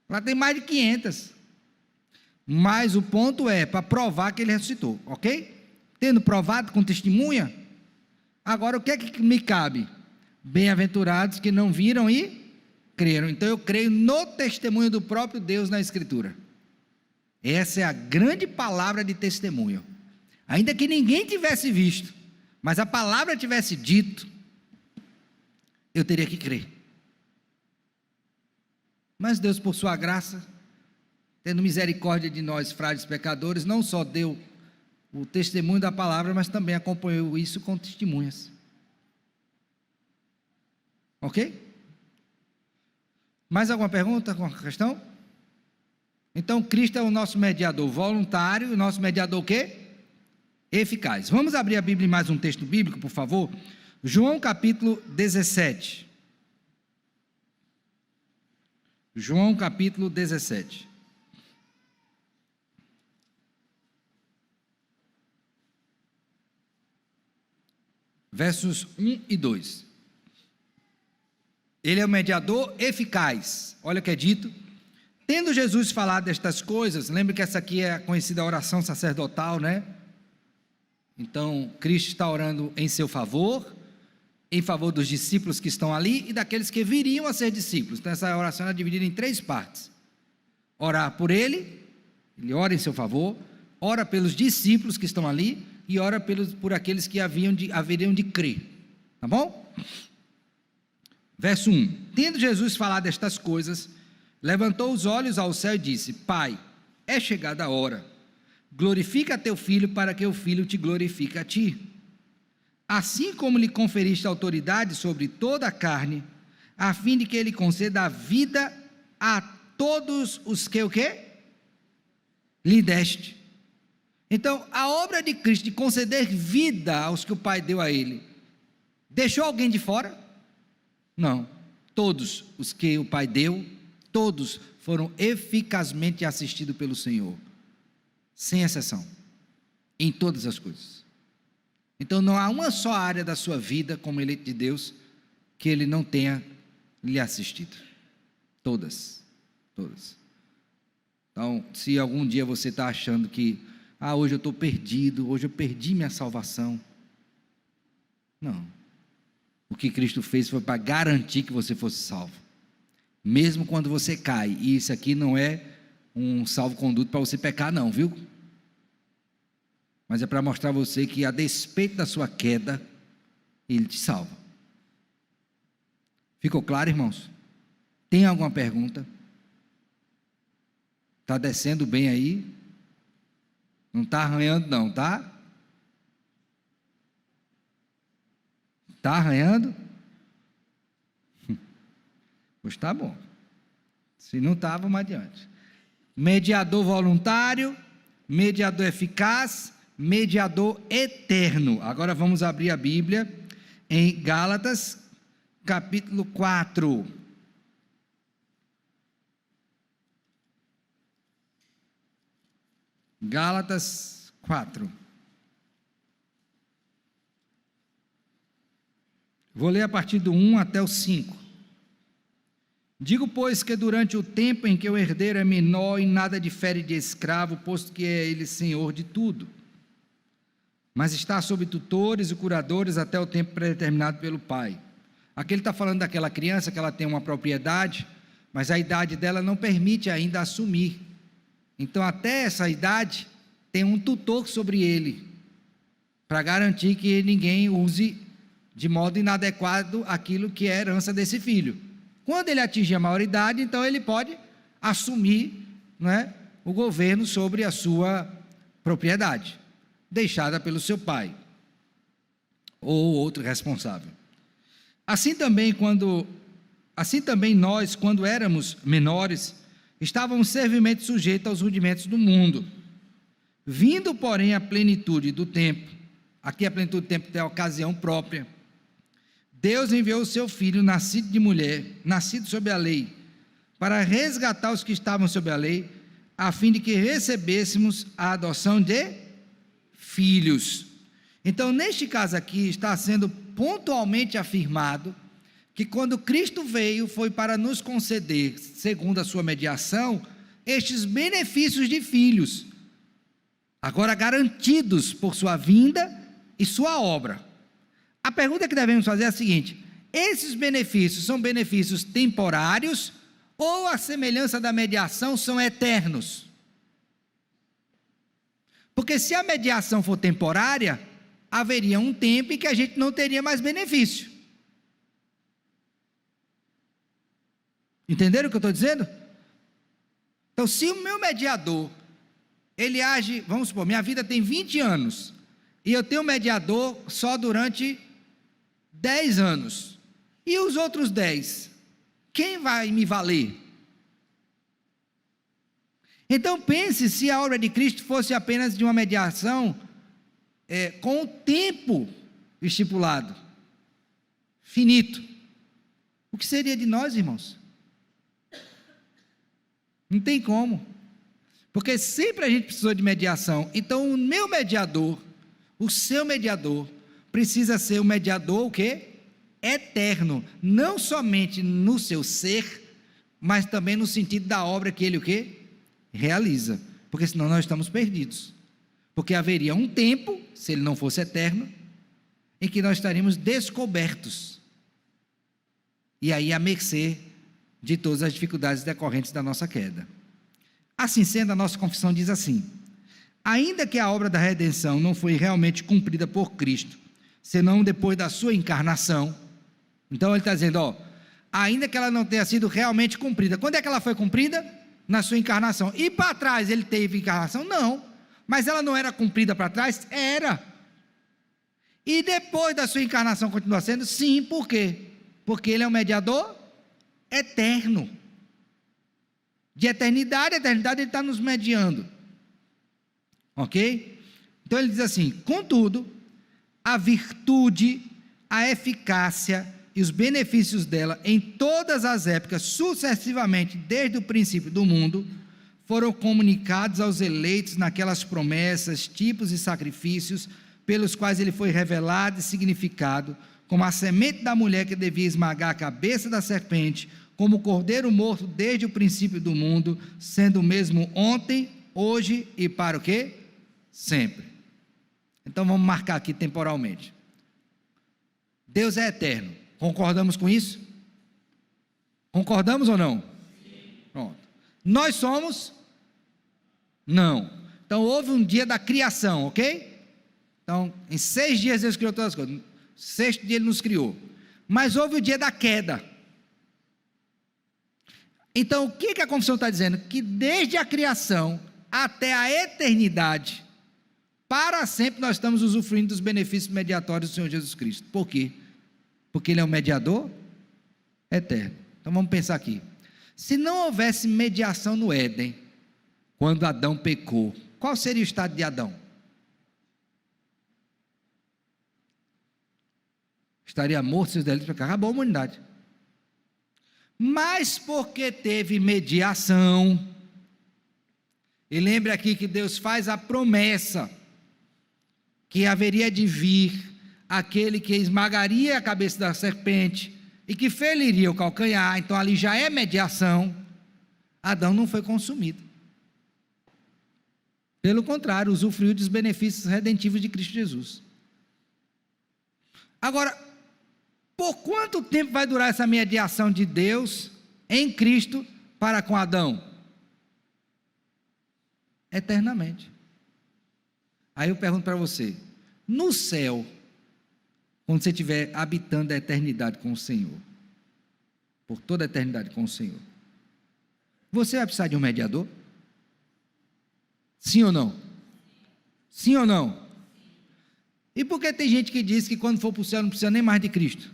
Lá tem mais de 500. Mas o ponto é para provar que ele ressuscitou, ok? Tendo provado com testemunha, agora o que é que me cabe? Bem-aventurados que não viram e creram. Então eu creio no testemunho do próprio Deus na Escritura. Essa é a grande palavra de testemunho. Ainda que ninguém tivesse visto, mas a palavra tivesse dito, eu teria que crer. Mas Deus, por sua graça, tendo misericórdia de nós, frágeis pecadores, não só deu o testemunho da palavra, mas também acompanhou isso com testemunhas. Ok? Mais alguma pergunta, alguma questão? Então, Cristo é o nosso mediador voluntário, o nosso mediador o quê? Eficaz. Vamos abrir a Bíblia em mais um texto bíblico, por favor? João capítulo 17. João capítulo 17. Versos 1 e 2. Ele é o mediador eficaz. Olha o que é dito. Tendo Jesus falado destas coisas, lembra que essa aqui é a conhecida oração sacerdotal, né? Então, Cristo está orando em seu favor, em favor dos discípulos que estão ali e daqueles que viriam a ser discípulos. Então, essa oração é dividida em 3 partes. Orar por ele ora em seu favor, ora pelos discípulos que estão ali e ora por aqueles que haveriam de crer. Tá bom? Verso 1. Tendo Jesus falado estas coisas, levantou os olhos ao céu e disse: Pai, é chegada a hora, glorifica teu filho para que o filho te glorifique a ti. Assim como lhe conferiste autoridade sobre toda a carne, a fim de que ele conceda a vida a todos os que o quê? Lhe deste. Então, a obra de Cristo de conceder vida aos que o Pai deu a ele, deixou alguém de fora? Não. Todos os que o Pai deu, todos foram eficazmente assistidos pelo Senhor, sem exceção, em todas as coisas. Então não há uma só área da sua vida como eleito de Deus que ele não tenha lhe assistido. Todas. Então, se algum dia você está achando que hoje eu estou perdido, hoje eu perdi minha salvação, não. O que Cristo fez foi para garantir que você fosse salvo. Mesmo quando você cai, e isso aqui não é um salvo-conduto para você pecar não, viu? Mas é para mostrar a você que a despeito da sua queda, Ele te salva. Ficou claro, irmãos? Tem alguma pergunta? Está descendo bem aí? Não está arranhando não, tá? Está arranhando? Pois está bom. Se não está, vamos adiante. Mediador voluntário, mediador eficaz, mediador eterno. Agora vamos abrir a Bíblia em Gálatas, capítulo 4. Gálatas 4. Vou ler a partir do 1 até o 5. Digo, pois, que durante o tempo em que o herdeiro é menor, em nada difere de escravo, posto que é ele senhor de tudo, mas está sob tutores e curadores até o tempo predeterminado pelo pai. Aqui ele está falando daquela criança que ela tem uma propriedade, mas a idade dela não permite ainda assumir. Então até essa idade tem um tutor sobre ele, para garantir que ninguém use de modo inadequado aquilo que é a herança desse filho. Quando ele atingir a maioridade, então ele pode assumir, né, o governo sobre a sua propriedade, deixada pelo seu pai ou outro responsável. Assim também nós, quando éramos menores, estávamos servilmente sujeitos aos rudimentos do mundo. Vindo, porém, a plenitude do tempo, aqui a plenitude do tempo tem a ocasião própria, Deus enviou o seu Filho, nascido de mulher, nascido sob a lei, para resgatar os que estavam sob a lei, a fim de que recebêssemos a adoção de filhos. Então, neste caso aqui, está sendo pontualmente afirmado que quando Cristo veio, foi para nos conceder, segundo a sua mediação, estes benefícios de filhos, agora garantidos por sua vinda e sua obra. A pergunta que devemos fazer é a seguinte: esses benefícios são benefícios temporários ou, a semelhança da mediação, são eternos? Porque se a mediação for temporária, haveria um tempo em que a gente não teria mais benefício. Entenderam o que eu estou dizendo? Então, se o meu mediador, ele age, vamos supor, minha vida tem 20 anos, e eu tenho um mediador só durante 10 anos, e os outros 10, quem vai me valer? Então pense se a obra de Cristo fosse apenas de uma mediação com o tempo estipulado, finito. O que seria de nós, irmãos? Não tem como, porque sempre a gente precisou de mediação. Então o meu mediador, o seu mediador, precisa ser um mediador o quê? Eterno, não somente no seu ser, mas também no sentido da obra que ele o quê? Realiza, porque senão nós estamos perdidos, porque haveria um tempo, se ele não fosse eterno, em que nós estaríamos descobertos, e aí à mercê de todas as dificuldades decorrentes da nossa queda. Assim sendo, a nossa confissão diz assim: ainda que a obra da redenção não foi realmente cumprida por Cristo, senão depois da sua encarnação, então ele está dizendo, ainda que ela não tenha sido realmente cumprida, quando é que ela foi cumprida? Na sua encarnação. E para trás ele teve encarnação? Não, mas ela não era cumprida para trás? Era. E depois da sua encarnação continua sendo? Sim, por quê? Porque ele é um mediador eterno, de eternidade a eternidade ele está nos mediando, ok? Então ele diz assim: contudo, a virtude, a eficácia e os benefícios dela em todas as épocas, sucessivamente, desde o princípio do mundo, foram comunicados aos eleitos naquelas promessas, tipos e sacrifícios, pelos quais ele foi revelado e significado, como a semente da mulher que devia esmagar a cabeça da serpente, como o cordeiro morto desde o princípio do mundo, sendo o mesmo ontem, hoje e para o quê? Sempre. Então vamos marcar aqui temporalmente. Deus é eterno. Concordamos com isso? Concordamos ou não? Sim. Pronto. Nós somos? Não. Então houve um dia da criação, ok? Então, em 6 dias Deus criou todas as coisas. No 6º dia Ele nos criou. Mas houve o dia da queda. Então, o que a confissão está dizendo? Que desde a criação até a eternidade, para sempre nós estamos usufruindo dos benefícios mediatórios do Senhor Jesus Cristo. Por quê? Porque Ele é um mediador eterno. Então vamos pensar aqui. Se não houvesse mediação no Éden, quando Adão pecou, qual seria o estado de Adão? Estaria morto, seus delitos, acabou a humanidade. Mas porque teve mediação, e lembre aqui que Deus faz a promessa que haveria de vir aquele que esmagaria a cabeça da serpente e que feriria o calcanhar, então ali já é mediação. Adão não foi consumido, pelo contrário, usufruiu dos benefícios redentivos de Cristo Jesus. Agora, por quanto tempo vai durar essa mediação de Deus em Cristo para com Adão? Eternamente. Aí eu pergunto para você: No céu, quando você estiver habitando a eternidade com o Senhor, por toda a eternidade com o Senhor, você vai precisar de um mediador? Sim ou não? Sim ou não? E por que tem gente que diz que quando for para o céu não precisa nem mais de Cristo?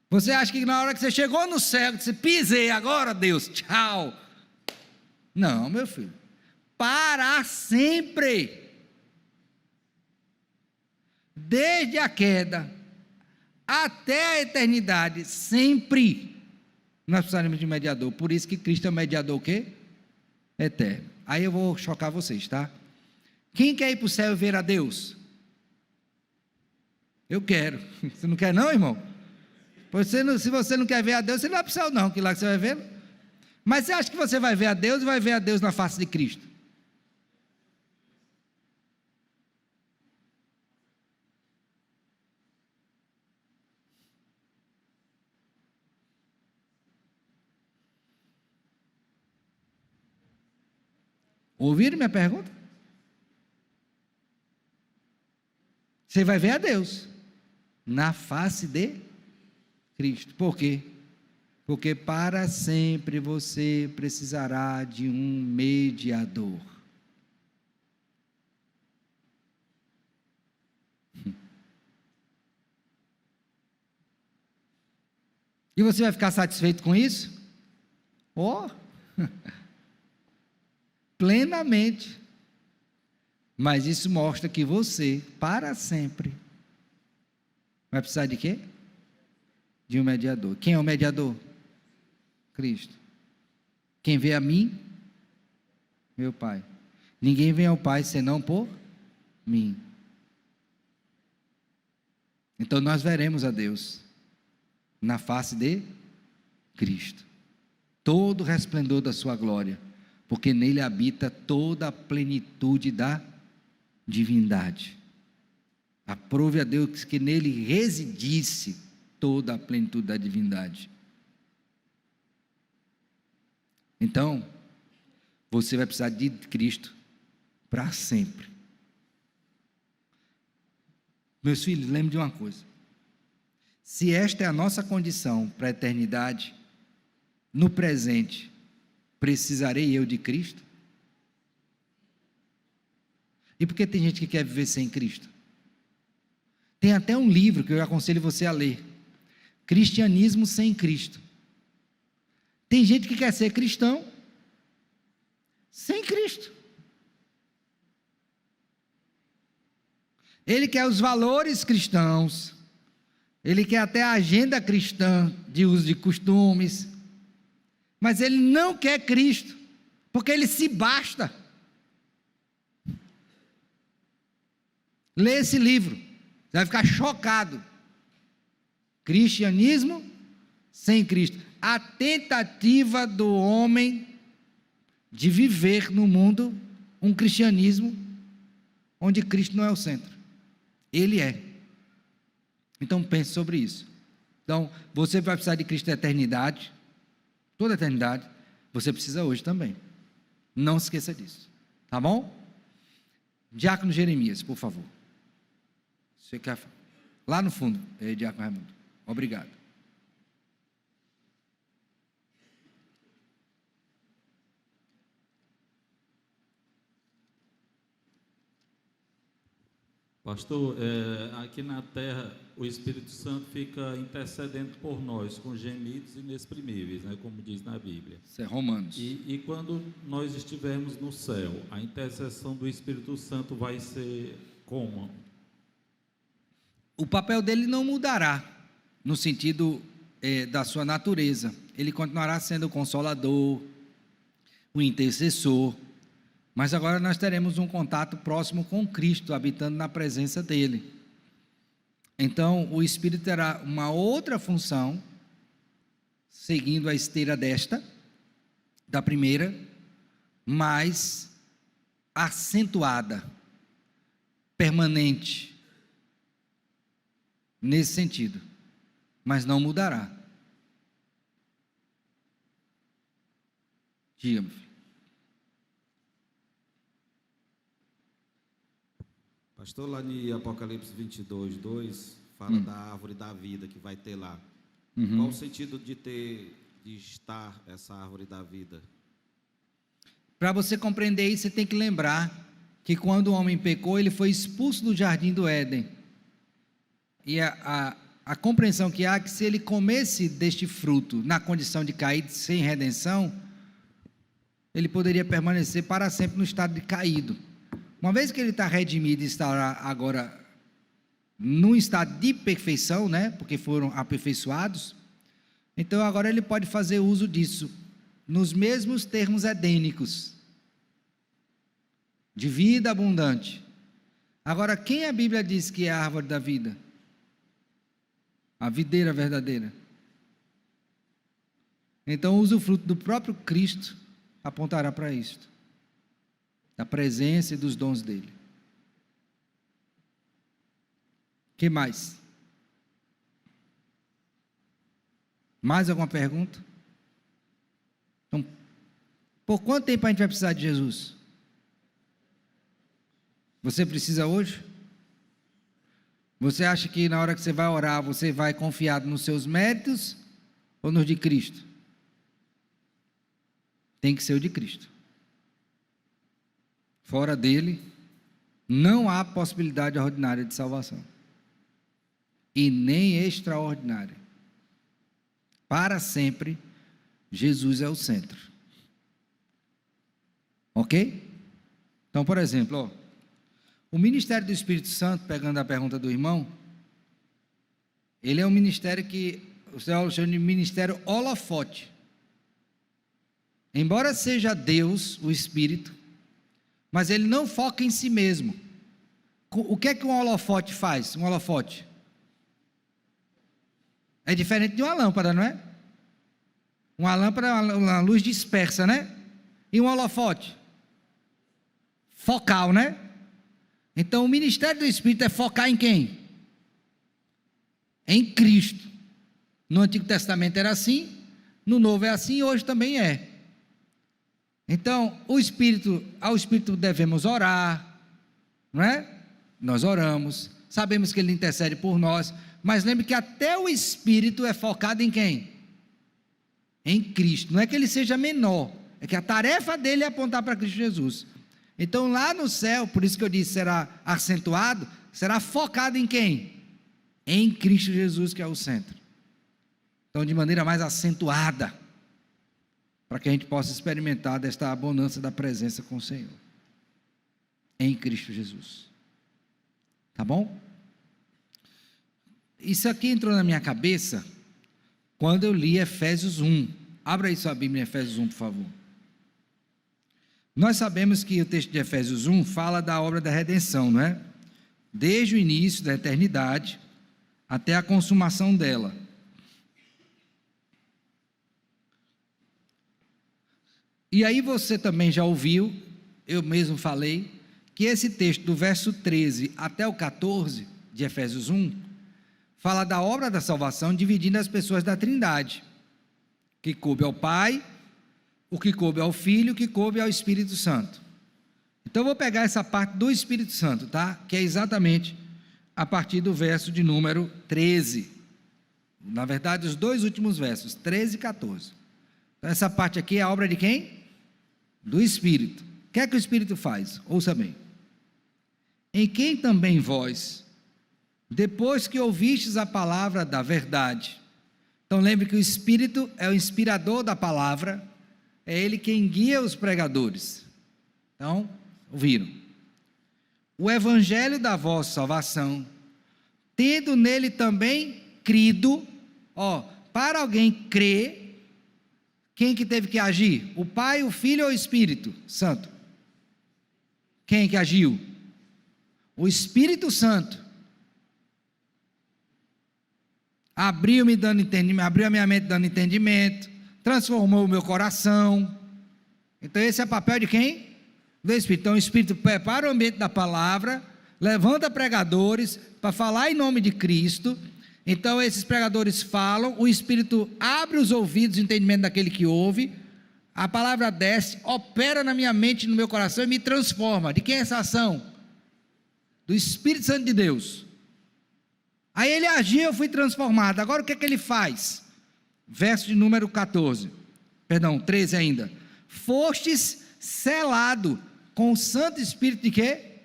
Você acha que na hora que você chegou no céu, você pisei, agora Deus, tchau. Não, meu filho. Para sempre. Desde a queda até a eternidade, sempre nós precisaremos de mediador. Por isso que Cristo é o mediador o quê? Eterno. Aí eu vou chocar vocês, tá? Quem quer ir para o céu e ver a Deus? Eu quero. Você não quer não, irmão? Se você não quer ver a Deus, você não vai para o céu não, que lá que você vai ver. Mas você acha que você vai ver a Deus e vai ver a Deus na face de Cristo? Ouviram minha pergunta? Você vai ver a Deus na face de Cristo. Por quê? Porque para sempre você precisará de um mediador. E você vai ficar satisfeito com isso? Oh! Plenamente. Mas isso mostra que você, para sempre, vai precisar de quê? De um mediador. Quem é o mediador? Cristo. Quem vê a mim? Meu Pai. Ninguém vem ao Pai senão por mim. Então nós veremos a Deus na face de Cristo. Todo o resplendor da sua glória, porque nele habita toda a plenitude da divindade. Aprove a Deus que nele residisse toda a plenitude da divindade. Então, você vai precisar de Cristo para sempre. Meus filhos, lembrem de uma coisa. Se esta é a nossa condição para a eternidade, no presente, precisarei eu de Cristo? E por que tem gente que quer viver sem Cristo? Tem até um livro que eu aconselho você a ler. Cristianismo sem Cristo. Tem gente que quer ser cristão sem Cristo. Ele quer os valores cristãos, ele quer até a agenda cristã de uso de costumes, mas ele não quer Cristo, porque ele se basta. Lê esse livro, você vai ficar chocado. Cristianismo sem Cristo. A tentativa do homem de viver no mundo um cristianismo onde Cristo não é o centro. Ele é. Então pense sobre isso. Então, você vai precisar de Cristo na eternidade, toda a eternidade, você precisa hoje também. Não se esqueça disso. Tá bom? Diácono Jeremias, por favor. Você quer... Lá no fundo, Diácono Raimundo. Obrigado. Pastor, aqui na terra o Espírito Santo fica intercedendo por nós com gemidos inexprimíveis, né, como diz na Bíblia. Isso é Romanos. E quando nós estivermos no céu, a intercessão do Espírito Santo vai ser como? O papel dele não mudará, no sentido da sua natureza. Ele continuará sendo o consolador, o intercessor, mas agora nós teremos um contato próximo com Cristo, habitando na presença dele. Então, o Espírito terá uma outra função, seguindo a esteira da primeira, mais acentuada, permanente, nesse sentido, mas não mudará. Diga, meu filho. Pastor, lá em Apocalipse 22, 2, fala da árvore da vida que vai ter lá. Qual o sentido de estar essa árvore da vida? Para você compreender isso, você tem que lembrar que quando o homem pecou, ele foi expulso do jardim do Éden. E a compreensão que há é que se ele comesse deste fruto na condição de caído, sem redenção, ele poderia permanecer para sempre no estado de caído. Uma vez que ele está redimido e está agora num estado de perfeição, né, porque foram aperfeiçoados, então agora ele pode fazer uso disso nos mesmos termos edênicos, de vida abundante. Agora, quem a Bíblia diz que é a árvore da vida? A videira verdadeira. Então, o usufruto do próprio Cristo apontará para isto, da presença e dos dons dele. O que mais? Mais alguma pergunta? Então, por quanto tempo a gente vai precisar de Jesus? Você precisa hoje? Você acha que na hora que você vai orar, você vai confiado nos seus méritos ou nos de Cristo? Tem que ser o de Cristo. Fora dele, não há possibilidade ordinária de salvação. E nem extraordinária. Para sempre, Jesus é o centro. Ok? Então, por exemplo, o ministério do Espírito Santo, pegando a pergunta do irmão, ele é um ministério que o Senhor chama de ministério holofote. Embora seja Deus, o Espírito, mas ele não foca em si mesmo. O que é que um holofote faz? Um holofote é diferente de uma lâmpada, não é? Uma lâmpada é uma luz dispersa, né? E um holofote? Focal, né? Então o ministério do Espírito é focar em quem? Em Cristo. No Antigo Testamento era assim, no Novo é assim e hoje também é. Então, ao Espírito devemos orar, não é? Nós oramos, sabemos que Ele intercede por nós, mas lembre que até o Espírito é focado em quem? Em Cristo. Não é que Ele seja menor, é que a tarefa dele é apontar para Cristo Jesus. Então, lá no céu, por isso que eu disse, será acentuado, será focado em quem? Em Cristo Jesus, que é o centro. Então, de maneira mais acentuada, para que a gente possa experimentar desta abundância da presença com o Senhor, em Cristo Jesus. Tá bom? Isso aqui entrou na minha cabeça quando eu li Efésios 1. Abra aí sua Bíblia em Efésios 1, por favor. Nós sabemos que o texto de Efésios 1 fala da obra da redenção, não é? Desde o início da eternidade até a consumação dela. E aí você também já ouviu, eu mesmo falei, que esse texto do verso 13 até o 14 de Efésios 1, fala da obra da salvação dividindo as pessoas da Trindade, que coube ao Pai, o que coube ao Filho, o que coube ao Espírito Santo. Então eu vou pegar essa parte do Espírito Santo, tá? Que é exatamente a partir do verso de número 13. Na verdade, os dois últimos versos, 13 e 14. Então essa parte aqui é a obra de quem? Do Espírito. O que é que o Espírito faz? Ouça bem. Em quem também vós, depois que ouvistes a palavra da verdade. Então lembre que o Espírito é o inspirador da palavra, é ele quem guia os pregadores. Então, ouviram? O evangelho da vossa salvação, tendo nele também crido, para alguém crer, quem que teve que agir? O Pai, o Filho ou o Espírito Santo? Quem que agiu? O Espírito Santo. Abriu-me dando entendimento, abriu a minha mente dando entendimento, transformou o meu coração. Então esse é o papel de quem? Do Espírito. Então o Espírito prepara o ambiente da palavra, levanta pregadores para falar em nome de Cristo. Então esses pregadores falam, o Espírito abre os ouvidos e o entendimento daquele que ouve, a palavra desce, opera na minha mente, no meu coração e me transforma. De quem é essa ação? Do Espírito Santo de Deus. Aí ele agiu, eu fui transformado. Agora o que é que ele faz? Verso de número 13 ainda. Fostes selado com o Santo Espírito de quê?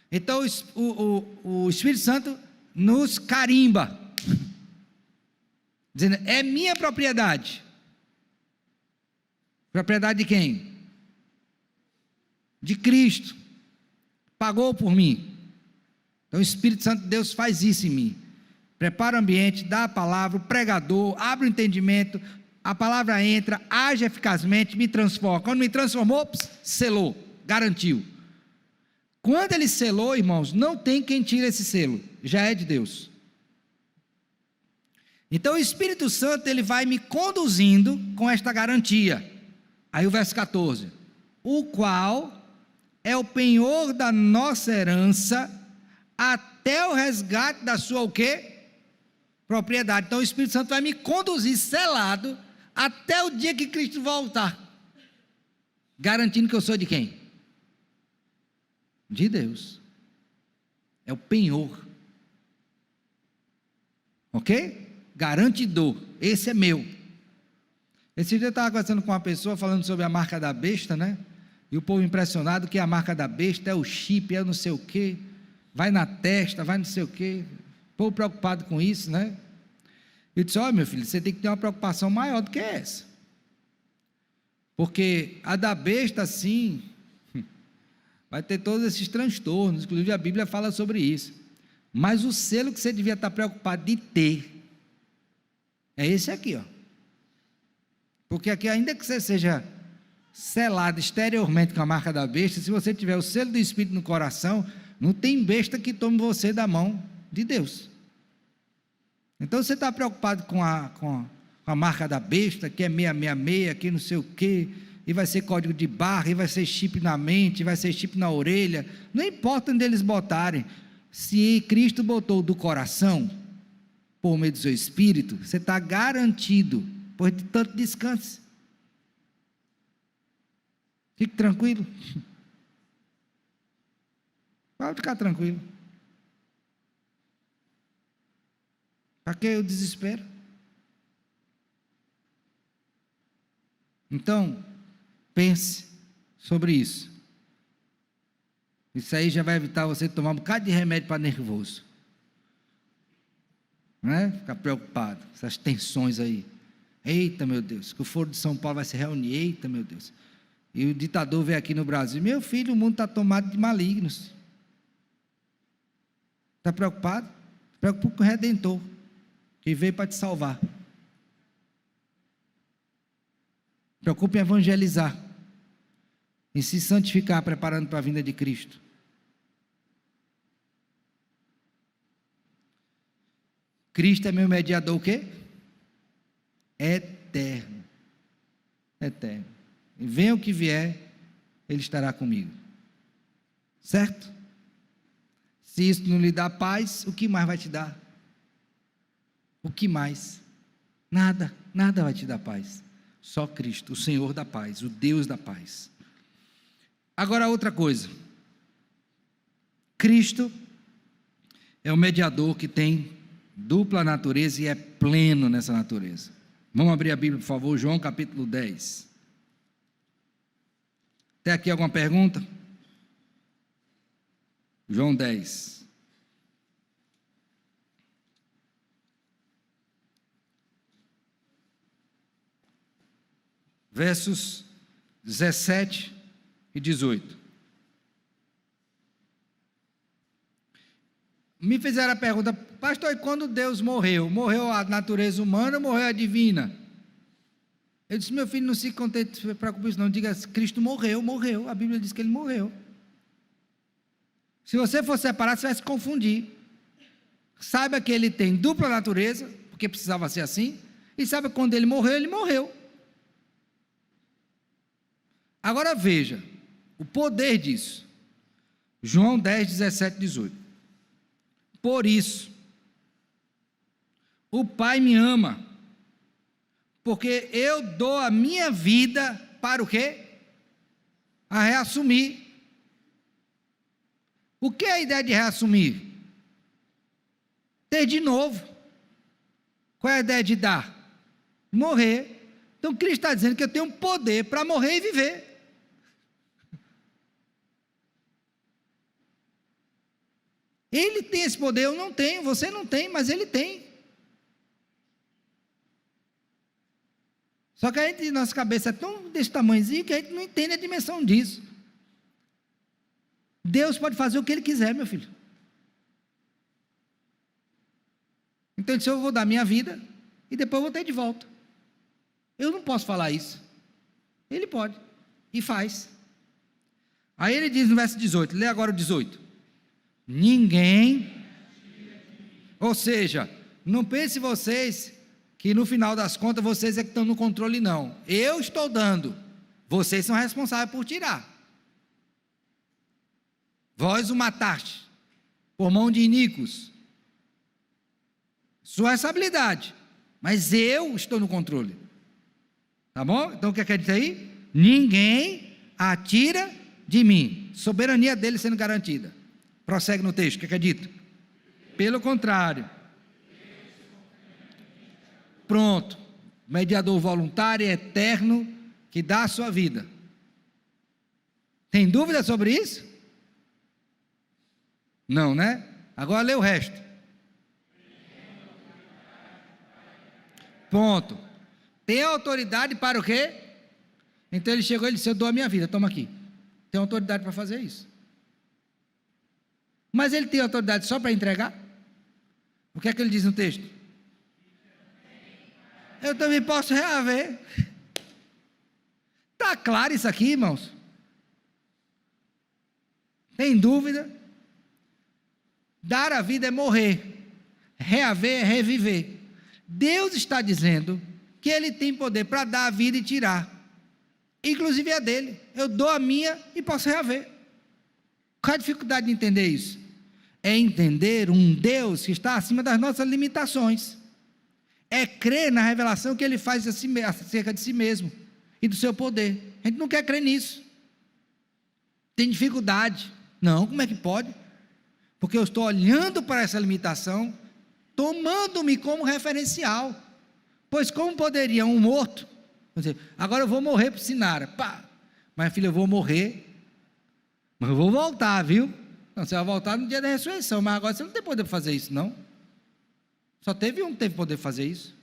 Então o Espírito Santo nos carimba, dizendo, é minha propriedade. Propriedade de quem? De Cristo. Pagou por mim. Então o Espírito Santo de Deus faz isso em mim. Prepara o ambiente, dá a palavra, o pregador, abre o entendimento, a palavra entra, age eficazmente, me transforma. Quando me transformou, selou, garantiu. Quando ele selou, irmãos, não tem quem tire esse selo, já é de Deus. Então o Espírito Santo, ele vai me conduzindo com esta garantia. Aí o verso 14, o qual é o penhor da nossa herança até o resgate da sua o quê? Propriedade. Então o Espírito Santo vai me conduzir selado até o dia que Cristo voltar, garantindo que eu sou de quem? De Deus. É o penhor, ok? Garantidor, esse é meu. Esse dia eu estava conversando com uma pessoa falando sobre a marca da besta, né? E o povo impressionado que a marca da besta é o chip, é não sei o quê, vai na testa, vai não sei o quê. O povo preocupado com isso, né? Eu disse, olha meu filho, você tem que ter uma preocupação maior do que essa. Porque a da besta, assim, vai ter todos esses transtornos, inclusive a Bíblia fala sobre isso. Mas o selo que você devia estar preocupado de ter, é esse aqui, ó. Porque aqui, ainda que você seja selado exteriormente com a marca da besta, se você tiver o selo do Espírito no coração, não tem besta que tome você da mão de Deus. Então você está preocupado com a marca da besta, que é 666, que não sei o quê, e vai ser código de barra, e vai ser chip na mente, vai ser chip na orelha, não importa onde eles botarem, se Cristo botou do coração, por meio do seu Espírito, você está garantido, por tanto descanse, fique tranquilo, pode ficar tranquilo, para que o desespero? Então, pense sobre isso. Isso aí já vai evitar você tomar um bocado de remédio para nervoso. Não é? Ficar preocupado, essas tensões aí. Eita, meu Deus, que o Foro de São Paulo vai se reunir, eita, meu Deus. E o ditador veio aqui no Brasil, meu filho, o mundo está tomado de malignos. Está preocupado? Preocupa com o Redentor, que veio para te salvar. Preocupe em evangelizar, em se santificar, preparando para a vinda de Cristo. Cristo é meu mediador o quê? Eterno. Eterno. E venha o que vier, Ele estará comigo. Certo? Se isso não lhe dá paz, o que mais vai te dar? O que mais? Nada, nada vai te dar paz. Só Cristo, o Senhor da paz, o Deus da paz. Agora outra coisa. Cristo é o mediador que tem dupla natureza e é pleno nessa natureza. Vamos abrir a Bíblia, por favor, João capítulo 10. Tem aqui alguma pergunta? João 10. Versos 17 e 18. Me fizeram a pergunta, pastor, e quando Deus morreu? Morreu a natureza humana ou morreu a divina? Eu disse, meu filho, não se preocupe com isso não, diga, Cristo morreu, a Bíblia diz que Ele morreu. Se você for separar, você vai se confundir. Saiba que Ele tem dupla natureza, porque precisava ser assim, e saiba que quando Ele morreu. Agora veja, o poder disso. João 10, 17 e 18. Por isso, o Pai me ama, porque eu dou a minha vida para o quê? A reassumir. O que é a ideia de reassumir? Ter de novo. Qual é a ideia de dar? Morrer. Então Cristo está dizendo que eu tenho poder para morrer e viver. Ele tem esse poder, eu não tenho, você não tem, mas ele tem. Só que a gente, nossa cabeça é tão desse tamanhozinho que a gente não entende a dimensão disso. Deus pode fazer o que Ele quiser, meu filho. Então, se eu vou dar minha vida e depois eu vou ter de volta. Eu não posso falar isso. Ele pode e faz. Aí ele diz no verso 18, lê agora o 18. Ninguém, ou seja, não pense vocês que no final das contas vocês é que estão no controle, não. Eu estou dando, vocês são responsáveis por tirar. Vós o mataste por mão de iníquos, sua responsabilidade, mas eu estou no controle. Tá bom? Então o que quer dizer aí? Ninguém atira de mim, soberania dele sendo garantida. Prossegue no texto, o que é dito? Pelo contrário. Pronto. Mediador voluntário e eterno que dá a sua vida. Tem dúvida sobre isso? Não, né? Agora lê o resto. Ponto. Tem autoridade para o quê? Então ele chegou e disse, eu dou a minha vida, toma aqui. Tem autoridade para fazer isso. Mas ele tem autoridade só para entregar? O que é que ele diz no texto? Eu também posso reaver. Está claro isso aqui, irmãos? Tem dúvida? Dar a vida é morrer. Reaver é reviver. Deus está dizendo que Ele tem poder para dar a vida e tirar. Inclusive a dele. Eu dou a minha e posso reaver. Qual é a dificuldade de entender isso? É entender um Deus que está acima das nossas limitações. É crer na revelação que Ele faz acerca de si mesmo e do seu poder. A gente não quer crer nisso. Tem dificuldade. Não, como é que pode? Porque eu estou olhando para essa limitação, tomando-me como referencial. Pois como poderia um morto dizer, agora eu vou morrer para o Sinara. Pá, mas filho, eu vou morrer, mas eu vou voltar, viu? Não, você vai voltar no dia da ressurreição, mas agora você não tem poder para fazer isso, não. Só teve um que teve poder para fazer isso.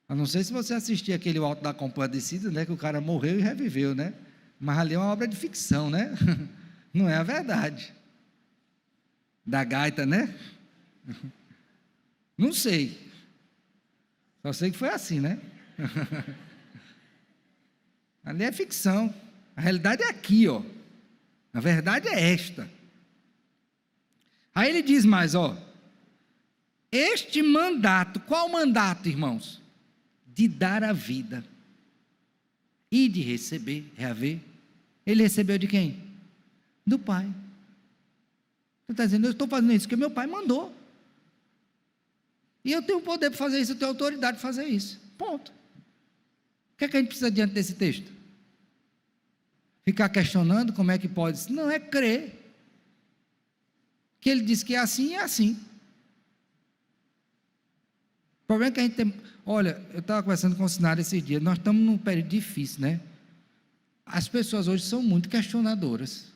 Eu não sei se você assistiu aquele Alto da Compadecida, né, que o cara morreu e reviveu, né? Mas ali é uma obra de ficção, né? Não é a verdade. Da gaita, né? Não sei. Só sei que foi assim, né? Ali é ficção. A realidade é aqui, ó. A verdade é esta. Aí ele diz mais, ó. Este mandato, qual mandato, irmãos? De dar a vida e de receber, reaver. Ele recebeu de quem? Do Pai. Você está dizendo, eu estou fazendo isso porque meu Pai mandou. E eu tenho poder para fazer isso, eu tenho autoridade para fazer isso. Ponto. O que é que a gente precisa diante desse texto? Ficar questionando como é que pode? Não, é crer. Que ele diz que é assim, é assim. O problema é que a gente tem... Olha, eu estava conversando com o Sinara esses dias, nós estamos num período difícil, né? As pessoas hoje são muito questionadoras.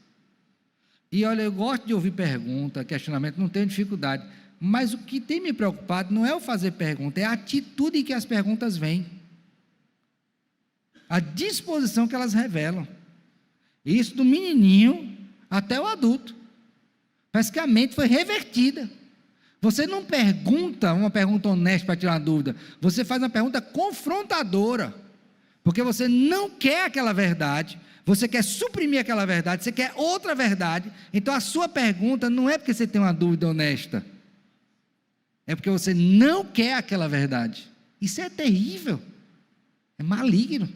E olha, eu gosto de ouvir pergunta, questionamento, não tenho dificuldade. Mas o que tem me preocupado não é o fazer pergunta, é a atitude em que as perguntas vêm. A disposição que elas revelam. Isso do menininho até o adulto. Parece que a mente foi revertida. Você não pergunta uma pergunta honesta para tirar uma dúvida. Você faz uma pergunta confrontadora. Porque você não quer aquela verdade. Você quer suprimir aquela verdade. Você quer outra verdade. Então a sua pergunta não é porque você tem uma dúvida honesta. É porque você não quer aquela verdade. Isso é terrível. É maligno.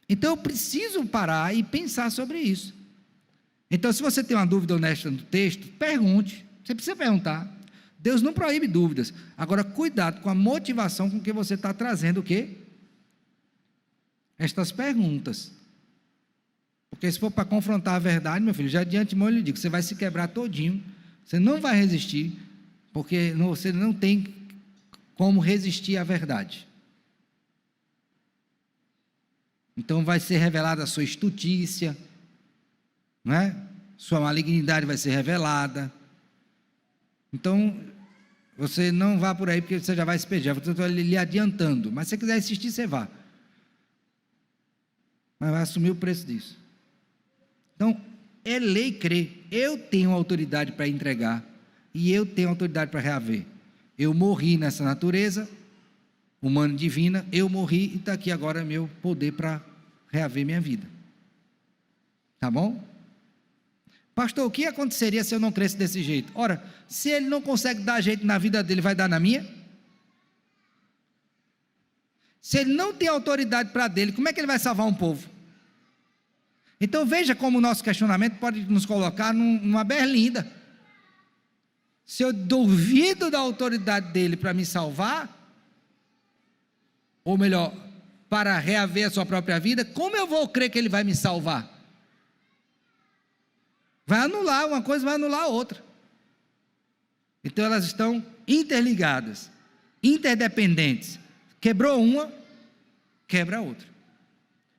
Então eu preciso parar e pensar sobre isso. Então se você tem uma dúvida honesta no texto, pergunte. Você precisa perguntar. Deus não proíbe dúvidas. Agora, cuidado com a motivação com que você está trazendo o quê? Estas perguntas. Porque se for para confrontar a verdade, meu filho, já de antemão eu lhe digo, você vai se quebrar todinho, você não vai resistir, porque você não tem como resistir à verdade. Então vai ser revelada a sua estutícia, não é? Sua malignidade vai ser revelada. Então, você não vá por aí, porque você já vai se perder. Eu estou lhe adiantando. Mas se você quiser assistir, você vá. Mas vai assumir o preço disso. Então, é lei crer. Eu tenho autoridade para entregar. E eu tenho autoridade para reaver. Eu morri nessa natureza humana divina. Eu morri e está aqui agora meu poder para reaver minha vida. Tá bom? Pastor, o que aconteceria se eu não cresce desse jeito? Ora, se ele não consegue dar jeito na vida dele, vai dar na minha? Se ele não tem autoridade para dele, como é que ele vai salvar um povo? Então veja como o nosso questionamento pode nos colocar numa berlinda. Se eu duvido da autoridade dele para me salvar, ou melhor, para reaver a sua própria vida, como eu vou crer que ele vai me salvar? Vai anular uma coisa, vai anular a outra. Então elas estão interligadas, interdependentes. Quebrou uma, quebra a outra.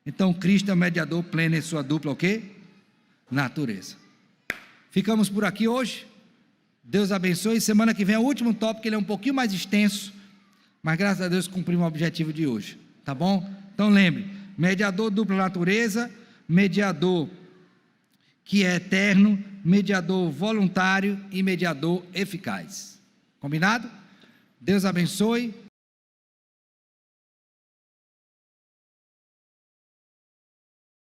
Então Cristo é o mediador pleno em sua dupla o quê? Natureza. Ficamos por aqui hoje. Deus abençoe. Semana que vem é o último tópico, ele é um pouquinho mais extenso, mas graças a Deus cumprimos o objetivo de hoje. Tá bom? Então lembre, mediador dupla natureza, mediador que é eterno, mediador voluntário e mediador eficaz. Combinado? Deus abençoe.